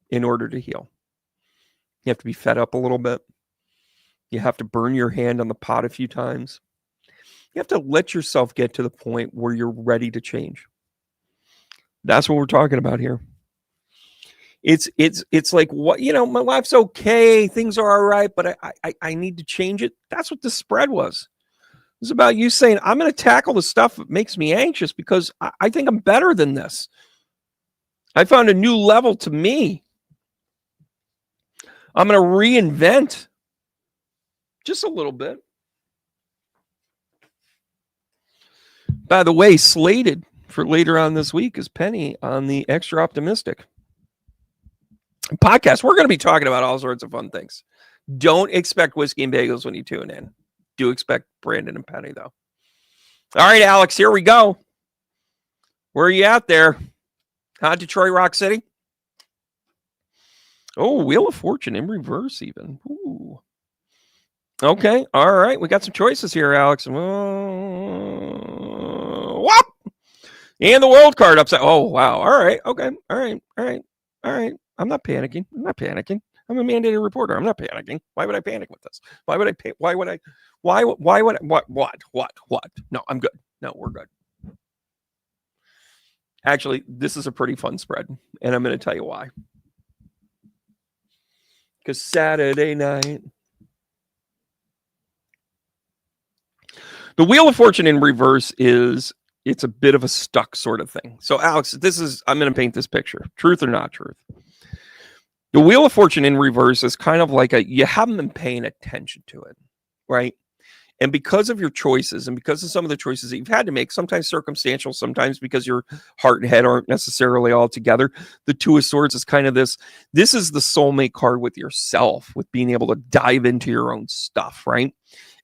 in order to heal. You have to be fed up a little bit. You have to burn your hand on the pot a few times. You have to let yourself get to the point where you're ready to change. That's what we're talking about here. It's like, what, you know, my life's okay, things are all right, but I need to change it. That's what the spread was. It's about you saying, I'm going to tackle the stuff that makes me anxious because I think I'm better than this. I found a new level to me. I'm going to reinvent just a little bit. By the way, slated for later on this week is Penny on the Extra Optimistic podcast. We're going to be talking about all sorts of fun things. Don't expect whiskey and bagels when you tune in. Do expect Brandon and Penny, though. All right, Alex, here we go. Where are you at there? Detroit, Rock City? Oh, Wheel of Fortune in reverse even. Ooh. Okay, all right. We got some choices here, Alex. Whoop! And the world card upside. Oh, wow. All right. Okay. All right. I'm not panicking. I'm a mandated reporter. I'm not panicking. Why would I panic with this? What? No, I'm good. No, we're good. Actually, this is a pretty fun spread, and I'm going to tell you why. Because Saturday night, the Wheel of Fortune in reverse it's a bit of a stuck sort of thing. So, Alex, I'm going to paint this picture. Truth or not truth? The Wheel of Fortune in reverse is kind of like you haven't been paying attention to it, right? And because of your choices and because of some of the choices that you've had to make, sometimes circumstantial, sometimes because your heart and head aren't necessarily all together, the Two of Swords is kind of this is the soulmate card with yourself, with being able to dive into your own stuff, right?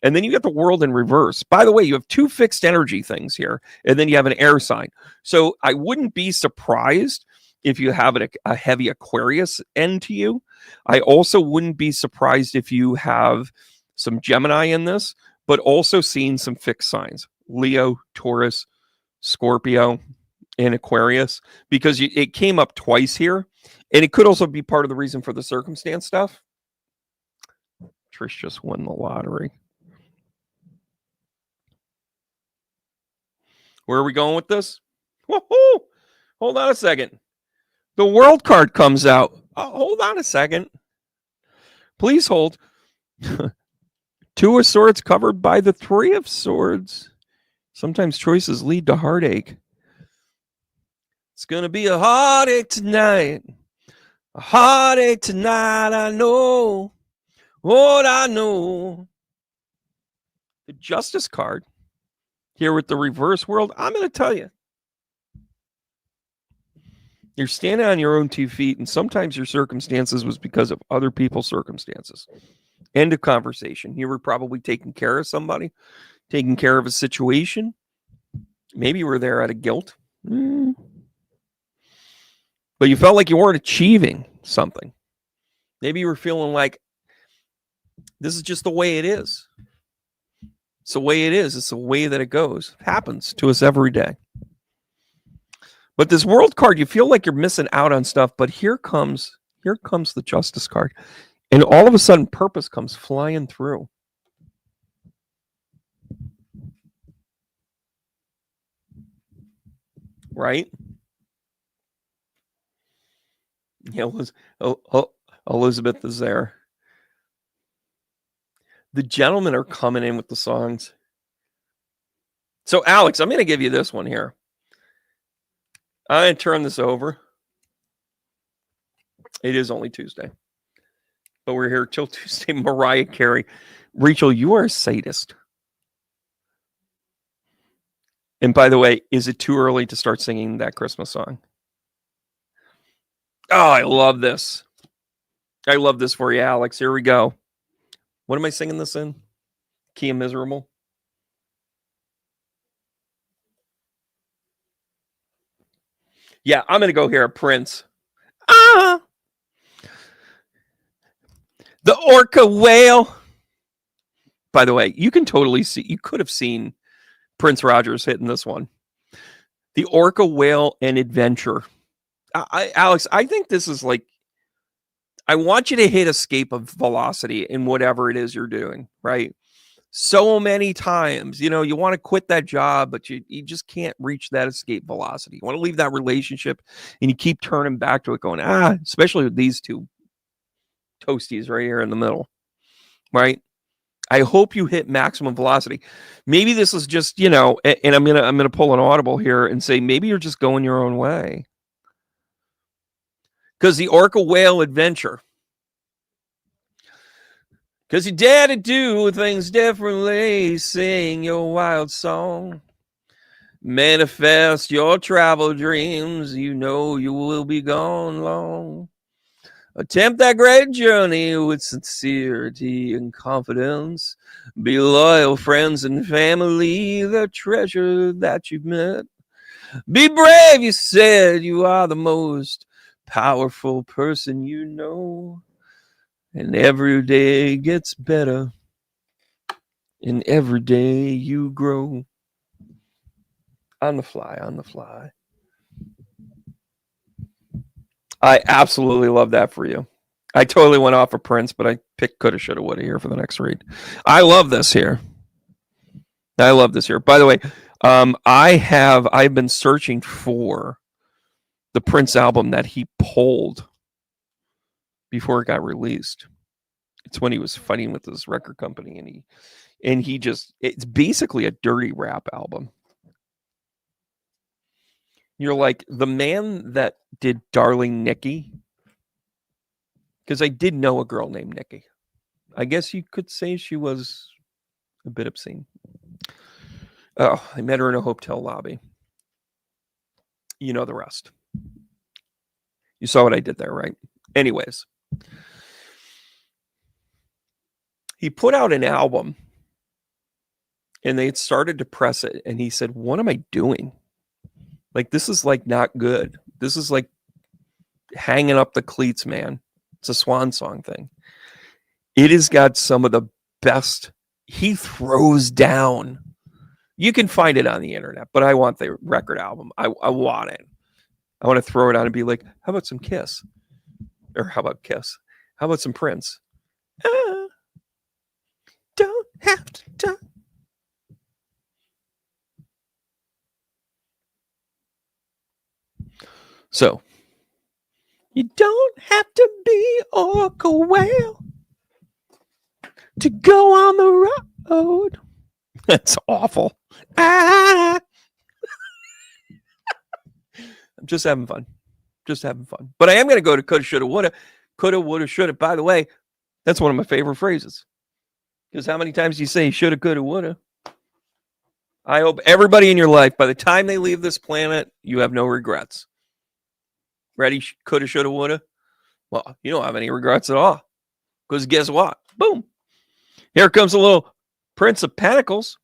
And then you get the World in reverse. By the way, you have two fixed energy things here, and then you have an air sign. So I wouldn't be surprised if you have a heavy Aquarius end to you. I also wouldn't be surprised if you have some Gemini in this, but also seeing some fixed signs. Leo, Taurus, Scorpio, and Aquarius, because it came up twice here. And it could also be part of the reason for the circumstance stuff. Trish just won the lottery. Where are we going with this? Woo-hoo! Hold on a second. The World card comes out. Hold on a second. Please hold. Two of Swords covered by the Three of Swords. Sometimes choices lead to heartache. It's going to be a heartache tonight. A heartache tonight, I know. What I know. The Justice card. Here with the reverse world, I'm going to tell you. You're standing on your own 2 feet, and sometimes your circumstances was because of other people's circumstances. End of conversation. You were probably taking care of somebody, taking care of a situation. Maybe you were there out of guilt. But you felt like you weren't achieving something. Maybe you were feeling like, this is just the way it is. It's the way it is. It's the way that it goes. It happens to us every day. But this World card, you feel like you're missing out on stuff, but here comes the Justice card. And all of a sudden, purpose comes flying through. right? Yeah, Elizabeth is there. The gentlemen are coming in with the songs. So, Alex, I'm going to give you this one here. I'm going to turn this over. It is only Tuesday, but we're here till Tuesday. Mariah Carey. Rachel, you are a sadist. And by the way, is it too early to start singing that Christmas song? Oh, I love this. I love this for you, Alex. Here we go. What am I singing this in? Key of Miserable. Yeah, I'm going to go here. Prince. Ah! The orca whale. By the way, you can totally see, you could have seen Prince Rogers hitting this one. The orca whale and adventure. Alex, I think this is like, I want you to hit escape of velocity in whatever it is you're doing, right? So many times, you want to quit that job, but you just can't reach that escape velocity. You want to leave that relationship and you keep turning back to it going, especially with these two toasties right here in the middle, right? I hope you hit maximum velocity. Maybe this is just, and I'm gonna pull an audible here and say maybe you're just going your own way. Because the orca whale adventure. Because you dare to do things differently, sing your wild song. Manifest your travel dreams, you know you will be gone long. Attempt that great journey with sincerity and confidence. Be loyal friends and family, the treasure that you've met. Be brave, you said, you are the most powerful person you know. And every day gets better. And every day you grow. On the fly, on the fly. I absolutely love that for you. I totally went off of Prince, but I picked coulda, shoulda, woulda here for the next read. I love this here. I love this here. By the way, I've been searching for the Prince album that he pulled before it got released. It's when he was fighting with his record company, and he just, it's basically a dirty rap album. You're like the man that did Darling Nikki, because I did know a girl named Nikki. I guess you could say she was a bit obscene. Oh, I met her in a hotel lobby. You know the rest. You saw what I did there, right? Anyways, he put out an album and they had started to press it. And he said, what am I doing? Like, this is like not good. This is like hanging up the cleats, man. It's a swan song thing. It has got some of the best. He throws down. You can find it on the internet, but I want the record album. I want it. I want to throw it on and be like, how about some Kiss? Or how about Kiss? How about some Prince? Don't have to talk. So, you don't have to be orca whale to go on the road. That's awful. I'm just having fun. Just having fun. But I am going to go to coulda, shoulda, woulda. Coulda, woulda, shoulda. By the way, that's one of my favorite phrases. Because how many times do you say shoulda, coulda, woulda? I hope everybody in your life, by the time they leave this planet, you have no regrets. Ready? Coulda, shoulda, woulda? Well, you don't have any regrets at all. Because guess what? Boom. Here comes a little Prince of Pentacles.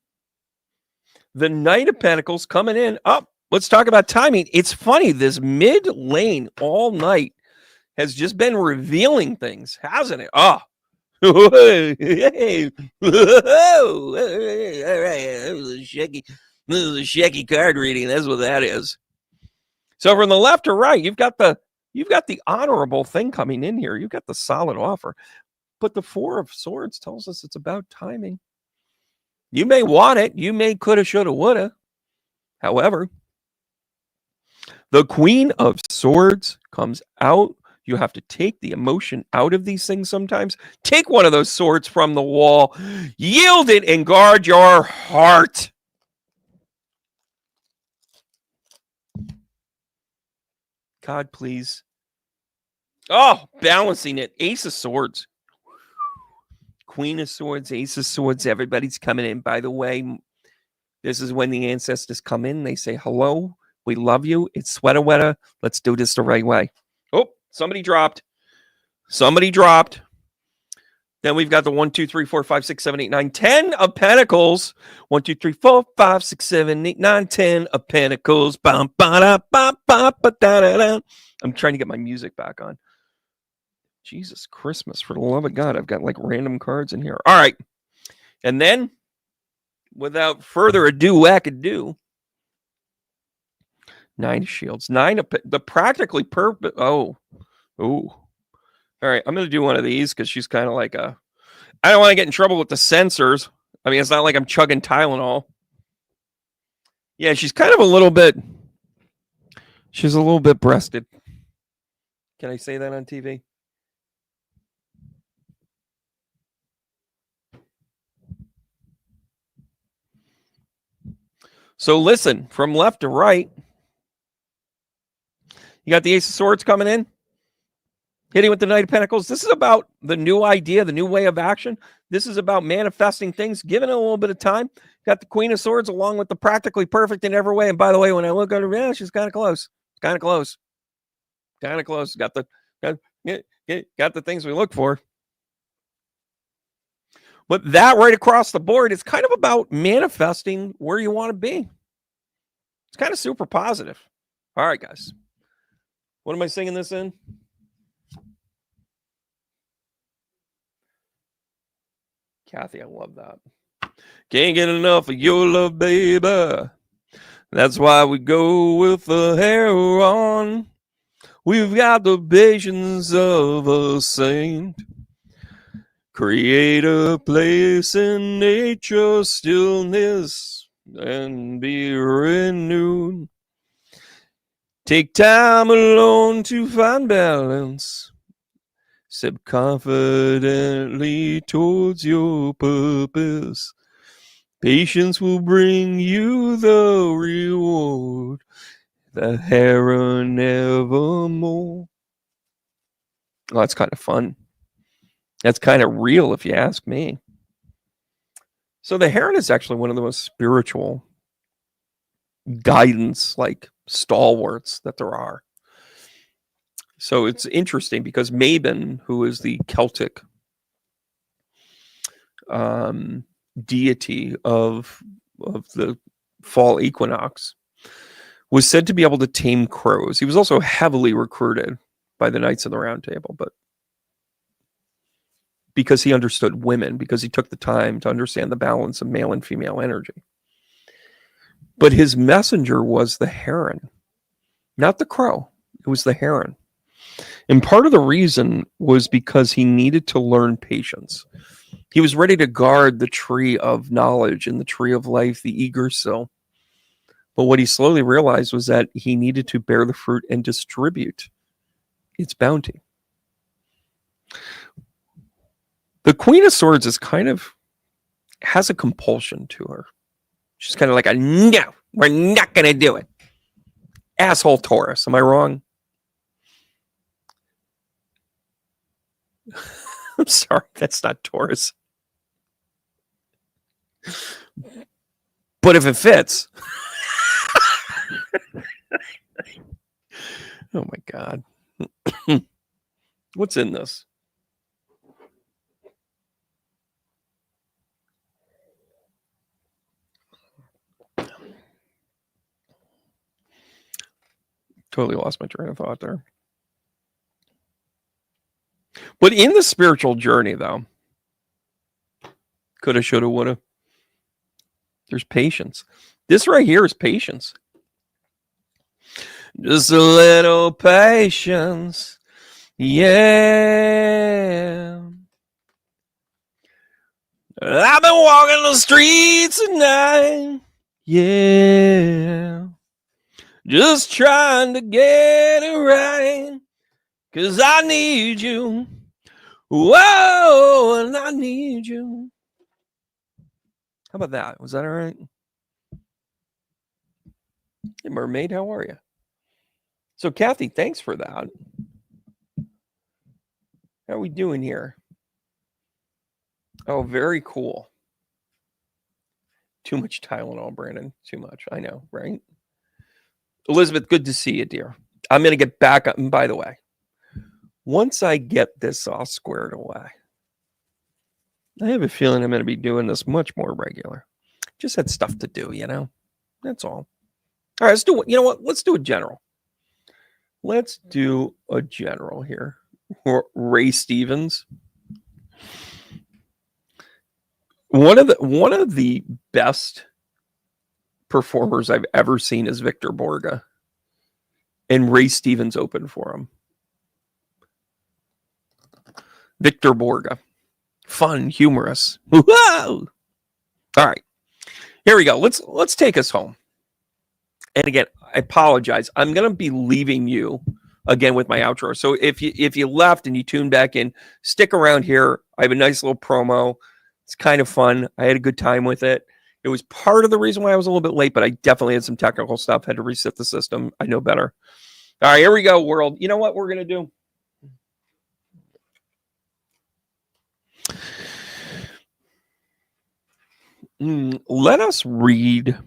The Knight of Pentacles coming in. Up. Let's talk about timing. It's funny. This mid lane all night has just been revealing things, hasn't it? Oh. Hey. This is a shaky card reading. That's what that is. So from the left to right, you've got the honorable thing coming in here. You've got the solid offer. But the Four of Swords tells us it's about timing. You may want it. You may coulda, shoulda, woulda. However, The Queen of Swords comes out. You have to take the emotion out of these things sometimes. Take one of those swords from the wall, yield it, and guard your heart. God, please. Oh, balancing it. Ace of Swords. Queen of Swords, Ace of Swords. Everybody's coming in. By the way, this is when the ancestors come in. They say, hello, we love you. It's sweater weather. Let's do this the right way. Oh, somebody dropped. Then we've got the 1, 2, 3, 4, 5, 6, 7, 8, 9, 10 of Pentacles. 1, 2, 3, 4, 5, 6, 7, 8, 9, 10 of Pentacles. Bum, ba, da, ba, da, da, da. I'm trying to get my music back on. Jesus Christmas, for the love of God, I've got like random cards in here. All right. And then, without further ado, wackadoo. 9 of Shields. 9 of the practically perfect. Oh. All right. I'm going to do one of these because she's kind of like a. I don't want to get in trouble with the censors. I mean, it's not like I'm chugging Tylenol. Yeah, she's kind of a little bit. She's a little bit breasted. Can I say that on TV? So listen, from left to right, you got the Ace of Swords coming in, hitting with the Knight of Pentacles. This is about the new idea, the new way of action. This is about manifesting things, giving it a little bit of time. Got the Queen of Swords along with the practically perfect in every way. And by the way, when I look at her, yeah, she's kind of close. Got the things we look for. But that right across the board is kind of about manifesting where you want to be. It's kind of super positive. All right, guys. What am I singing this in? Kathy, I love that. Can't get enough of your love, baby. That's why we go with the hair on. We've got the patience of a saint. Create a place in nature, stillness, and be renewed. Take time alone to find balance. Step confidently towards your purpose. Patience will bring you the reward. The heron evermore. Oh, that's kind of fun. That's kind of real, if you ask me. So the heron is actually one of the most spiritual guidance, like stalwarts that there are. So it's interesting because Mabon, who is the Celtic deity of the fall equinox, was said to be able to tame crows. He was also heavily recruited by the Knights of the Round Table, but because he understood women, because he took the time to understand the balance of male and female energy. But his messenger was the heron, not the crow. It was the heron. And part of the reason was because he needed to learn patience. He was ready to guard the tree of knowledge and the tree of life, the eager soul. But what he slowly realized was that he needed to bear the fruit and distribute its bounty. The Queen of Swords is kind of has a compulsion to her. She's kind of like no, we're not going to do it. Asshole Taurus. Am I wrong? I'm sorry, that's not Taurus. But if it fits. Oh my God. What's in this? Totally lost my train of thought there. But in the spiritual journey, though, coulda, shoulda, woulda, there's patience. This right here is patience. Just a little patience. Yeah. I've been walking the streets at night. Yeah. Just trying to get it right. 'Cause I need you. Whoa, and I need you. How about that? Was that all right? Hey, Mermaid, how are you? So, Kathy, thanks for that. How are we doing here? Oh, very cool. Too much Tylenol, Brandon. Too much. I know, right? Elizabeth, good to see you, dear. I'm going to get back up. And by the way, once I get this all squared away, I have a feeling I'm going to be doing this much more regular. Just had stuff to do, you know? That's all. All right, let's do it. You know what? Let's do a general. Let's do a general here. Ray Stevens. One of the best performers I've ever seen is Victor Borga. And Ray Stevens opened for him. Victor Borga. Fun, humorous. Whoa! All right. Here we go. Let's take us home. And again, I apologize. I'm going to be leaving you again with my outro. So if you left and you tuned back in, stick around here. I have a nice little promo. It's kind of fun. I had a good time with it. It was part of the reason why I was a little bit late, but I definitely had some technical stuff. Had to reset the system. I know better. All right, here we go, world. You know what we're going to do? Let us read.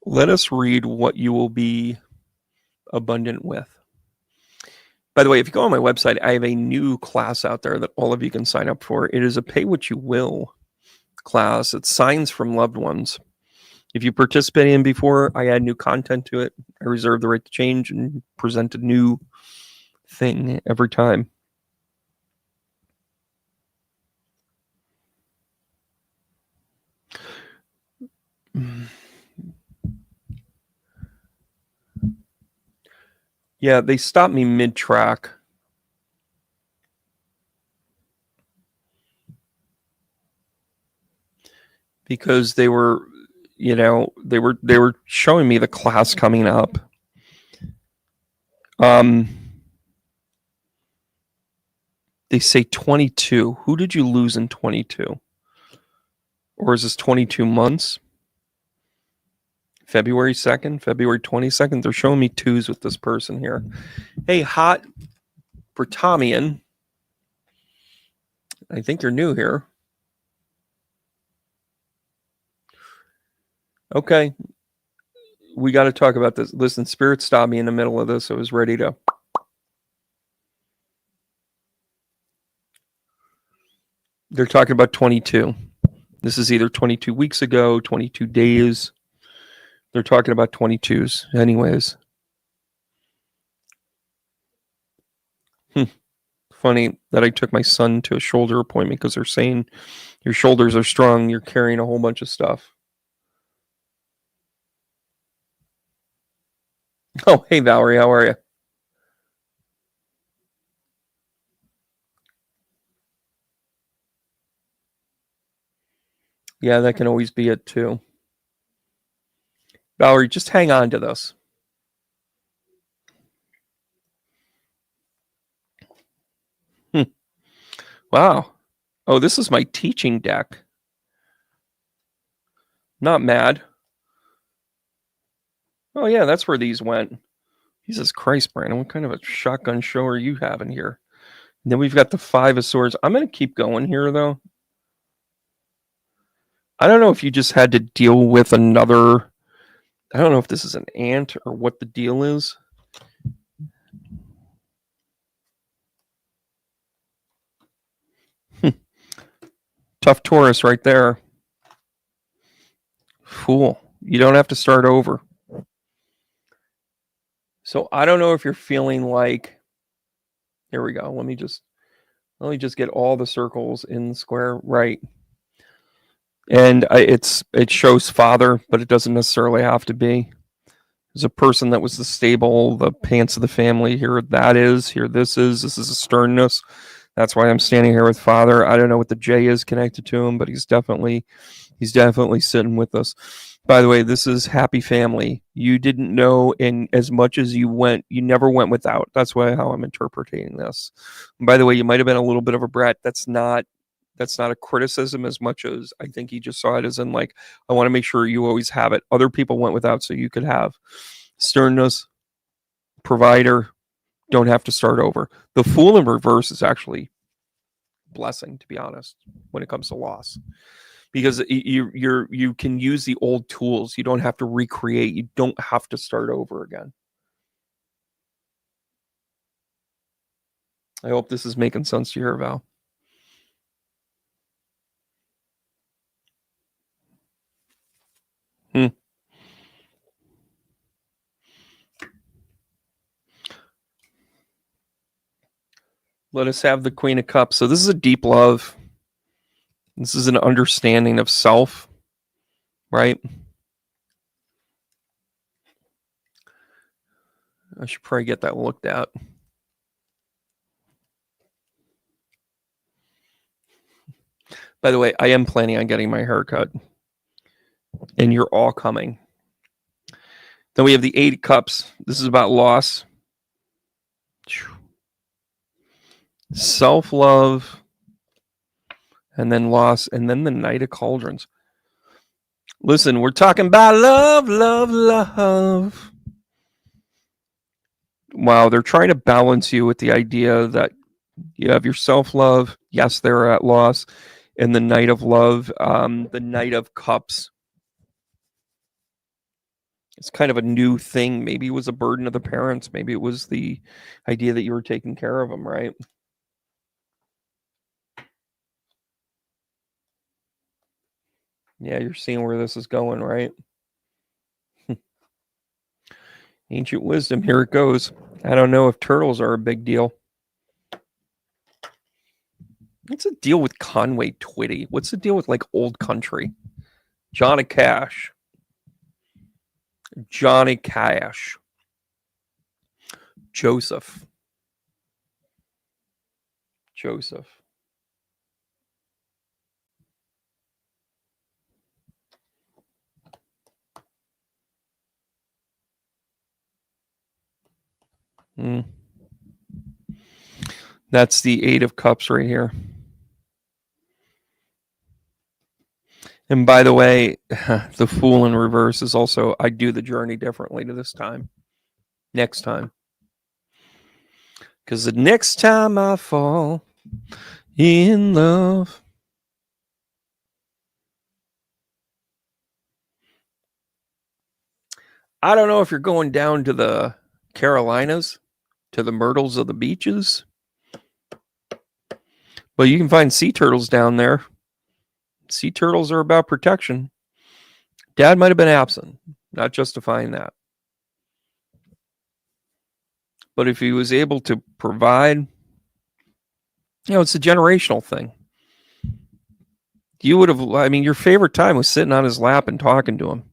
Let us read what you will be abundant with. By the way, if you go on my website, I have a new class out there that all of you can sign up for. It is a pay what you will class. It's signs from loved ones. If you participated in before, I add new content to it. I reserve the right to change and present a new thing every time. Yeah, they stopped me mid-track. Because they were, they were showing me the class coming up. They say 22. Who did you lose in 22? Or is this 22 months? February 2nd, February 22nd. They're showing me twos with this person here. Hey, Hot Britannian. I think you're new here. Okay. We got to talk about this. Listen, Spirit stopped me in the middle of this. I was ready to. They're talking about 22. This is either 22 weeks ago, 22 days. They're talking about 22s. Anyways. Funny that I took my son to a shoulder appointment because they're saying your shoulders are strong. You're carrying a whole bunch of stuff. Oh, hey, Valerie. How are you? Yeah, that can always be it too. Valerie, just hang on to this. Wow. Oh, this is my teaching deck. Not mad. Oh, yeah, that's where these went. Jesus Christ, Brandon, what kind of a shotgun show are you having here? And then we've got the 5 of Swords. I'm going to keep going here, though. I don't know if you just had to deal with another... I don't know if this is an ant or what the deal is. Tough Taurus right there. Fool. You don't have to start over. So I don't know if you're feeling like... Here we go. Let me just get all the circles in the square right. And it shows father, but it doesn't necessarily have to be. There's a person that was the stable, the pants of the family. Here that is. Here this is. This is a sternness. That's why I'm standing here with Father. I don't know what the J is connected to him, but he's definitely sitting with us. By the way, this is happy family. You didn't know, in as much as you never went without. That's how I'm interpreting this. And by the way, you might have been a little bit of a brat. That's not a criticism as much as I think he just saw it as in like, I want to make sure you always have it. Other people went without, so you could have sternness, provider, don't have to start over. The Fool in reverse is actually a blessing, to be honest, when it comes to loss, because you can use the old tools. You don't have to recreate. You don't have to start over again. I hope this is making sense to you, Val. Let us have the Queen of Cups. So this is a deep love. This is an understanding of self, right? I should probably get that looked at. By the way, I am planning on getting my hair cut, and you're all coming. Then we have the 8 of Cups. This is about loss, self-love, and then loss, and then the Knight of Cauldrons. Listen, we're talking about love, love, love. Wow, they're trying to balance you with the idea that you have your self-love. Yes, they're at loss. And the Knight of Love, the Knight of Cups. It's kind of a new thing. Maybe it was a burden of the parents. Maybe it was the idea that you were taking care of them, right? Yeah, you're seeing where this is going, right? Ancient wisdom, here it goes. I don't know if turtles are a big deal. What's the deal with Conway Twitty? What's the deal with like old country? Johnny Cash. Johnny Cash. Joseph. Joseph. That's the 8 of Cups right here. And by the way, the Fool in reverse is also, I do the journey differently to this time. Next time. Because the next time I fall in love. I don't know if you're going down to the Carolinas, to the myrtles of the beaches, but you can find sea turtles down there. Sea turtles are about protection. Dad might have been absent, not justifying that. But if he was able to provide, it's a generational thing. You would have, your favorite time was sitting on his lap and talking to him,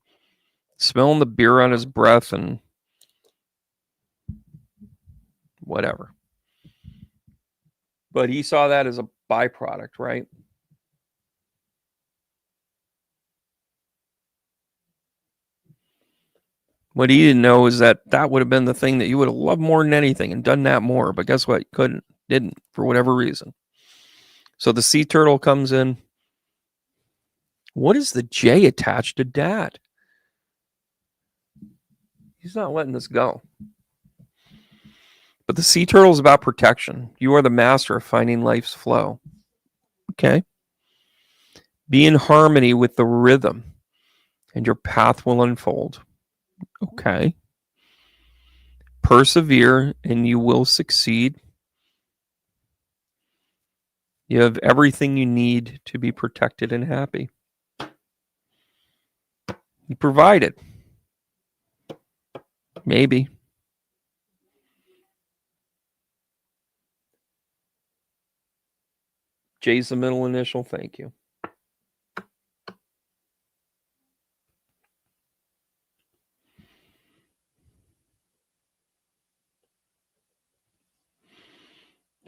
smelling the beer on his breath and whatever. But he saw that as a byproduct, right? What he didn't know is that would have been the thing that you would have loved more than anything and done that more. But guess what? You didn't, for whatever reason. So the sea turtle comes in. What is the J attached to Dad? He's not letting this go. But the sea turtle is about protection. You are the master of finding life's flow. Okay? Be in harmony with the rhythm, and your path will unfold. Okay. Persevere, and you will succeed. You have everything you need to be protected and happy. You provided. Maybe. J's the middle initial. Thank you.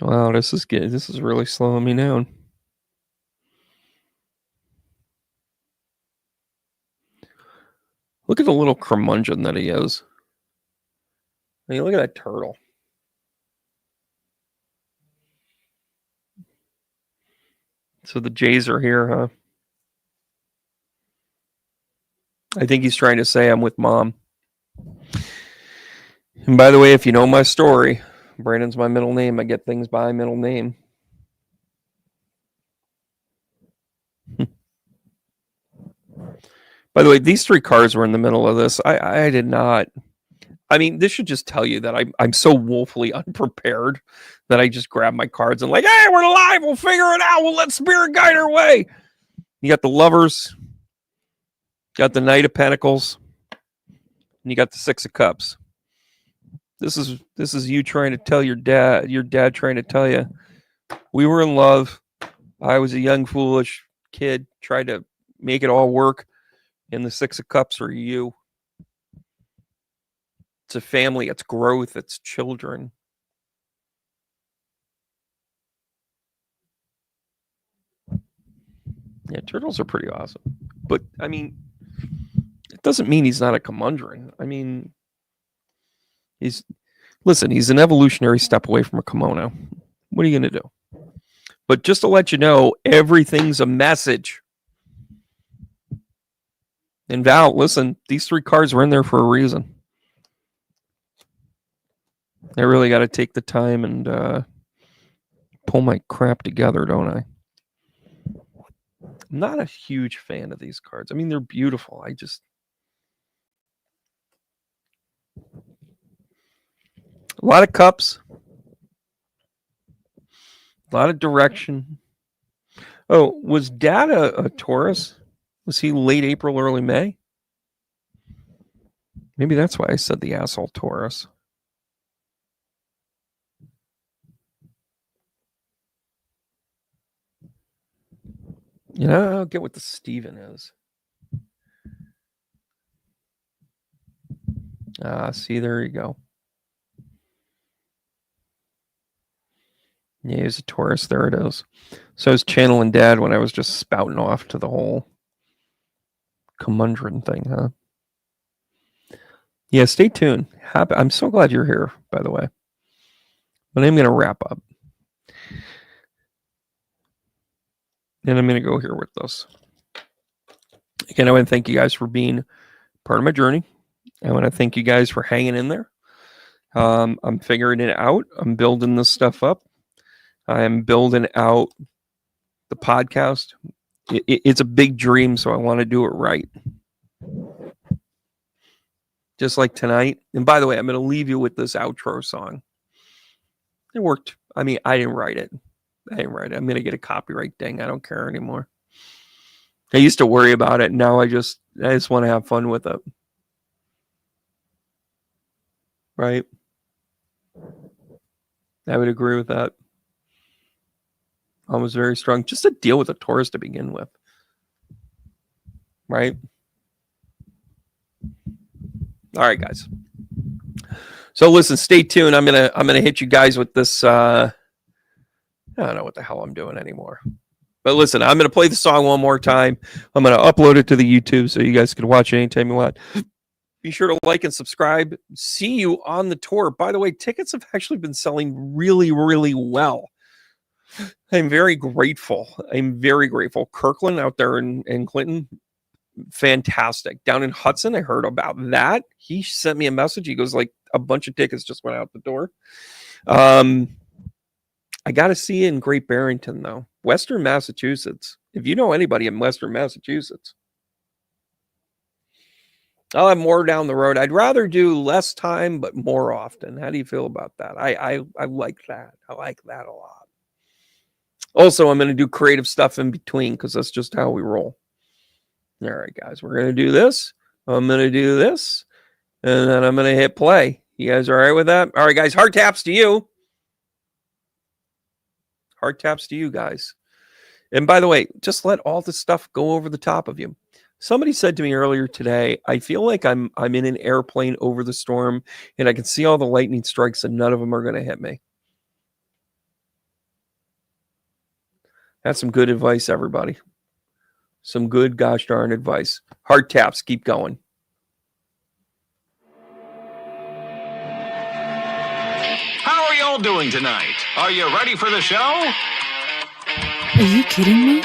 Wow, this is really slowing me down. Look at the little curmudgeon that he is. I mean, look at that turtle. So the Jays are here, huh? I think he's trying to say I'm with Mom. And by the way, if you know my story, Brandon's my middle name. I get things by middle name. By the way, these 3 cars were in the middle of this. I did not. I mean, this should just tell you that I'm so woefully unprepared that I just grab my cards and like, hey, we're live. We'll figure it out. We'll let Spirit guide our way. You got the Lovers, got the Knight of Pentacles, and you got the 6 of Cups. This is you trying to tell your dad trying to tell you, we were in love. I was a young, foolish kid, tried to make it all work. And the 6 of Cups are you. It's a family, it's growth, it's children. Yeah, turtles are pretty awesome. But, I mean, it doesn't mean he's not a curmudgeon. I mean, he's an evolutionary step away from a kimono. What are you going to do? But just to let you know, everything's a message. And Val, listen, these 3 cards were in there for a reason. I really got to take the time and pull my crap together, don't I? I'm not a huge fan of these cards. I mean, they're beautiful. A lot of cups. A lot of direction. Oh, was Dad a Taurus? Was he late April, early May? Maybe that's why I said the asshole Taurus. You know, I'll get what the Steven is. See, there you go. Yeah, he's a Taurus. There it is. So I was channeling Dad when I was just spouting off to the whole curmudgeon thing, huh? Yeah, stay tuned. I'm so glad you're here, by the way. But I'm going to wrap up. And I'm going to go here with this. Again, I want to thank you guys for being part of my journey. I want to thank you guys for hanging in there. I'm figuring it out. I'm building this stuff up. I'm building out the podcast. It's a big dream, so I want to do it right. Just like tonight. And by the way, I'm going to leave you with this outro song. It worked. I mean, I didn't write it. I'm going to get a copyright ding. I don't care anymore. I used to worry about it. Now I just want to have fun with it. Right? I would agree with that. I was very strong. Just to deal with a Taurus to begin with. Right? All right, guys. So listen, stay tuned. I'm gonna hit you guys with this. I don't know what the hell I'm doing anymore. But listen, I'm gonna play the song one more time. I'm gonna upload it to the YouTube so you guys can watch it anytime you want. Be sure to like and subscribe. See you on the tour. By the way, tickets have actually been selling really, really well. I'm very grateful. Kirkland out there in Clinton, fantastic. Down in Hudson, I heard about that. He sent me a message. He goes, like, a bunch of tickets just went out the door. I got to see you in Great Barrington, though. Western Massachusetts. If you know anybody in Western Massachusetts, I'll have more down the road. I'd rather do less time, but more often. How do you feel about that? I like that. I like that a lot. Also, I'm going to do creative stuff in between because that's just how we roll. All right, guys, we're going to do this. I'm going to do this. And then I'm going to hit play. You guys all right with that? All right, guys, heart taps to you. Heart taps to you guys. And by the way, just let all this stuff go over the top of you. Somebody said to me earlier today, I feel like I'm in an airplane over the storm and I can see all the lightning strikes and none of them are going to hit me. That's some good advice, everybody. Some good gosh darn advice. Hard taps. Keep going. How are y'all doing tonight? Are you ready for the show? Are you kidding me?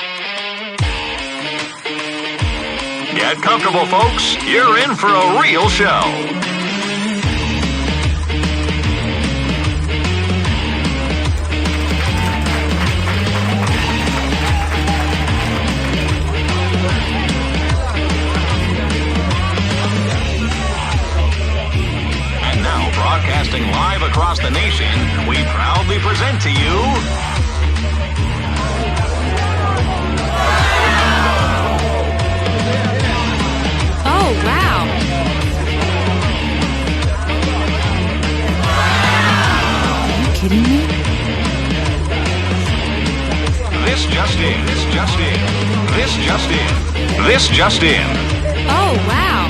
Get comfortable, folks. You're in for a real show. And now, broadcasting live across the nation, we proudly present to you... Oh, wow. Are you kidding me? This just in, this just in, this just in, this just in. Oh, wow.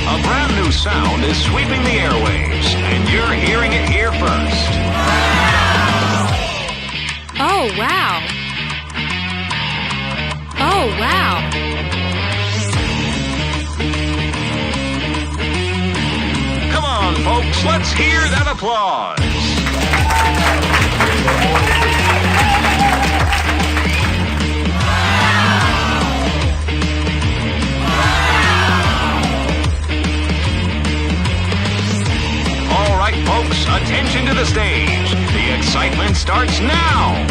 A brand new sound is sweeping the airwaves, and you're hearing it here first. Oh, wow. Oh, wow. Come on, folks, let's hear that applause. All right, folks, attention to the stage. The excitement starts now.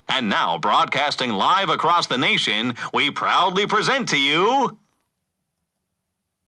And now, broadcasting live across the nation, we proudly present to you...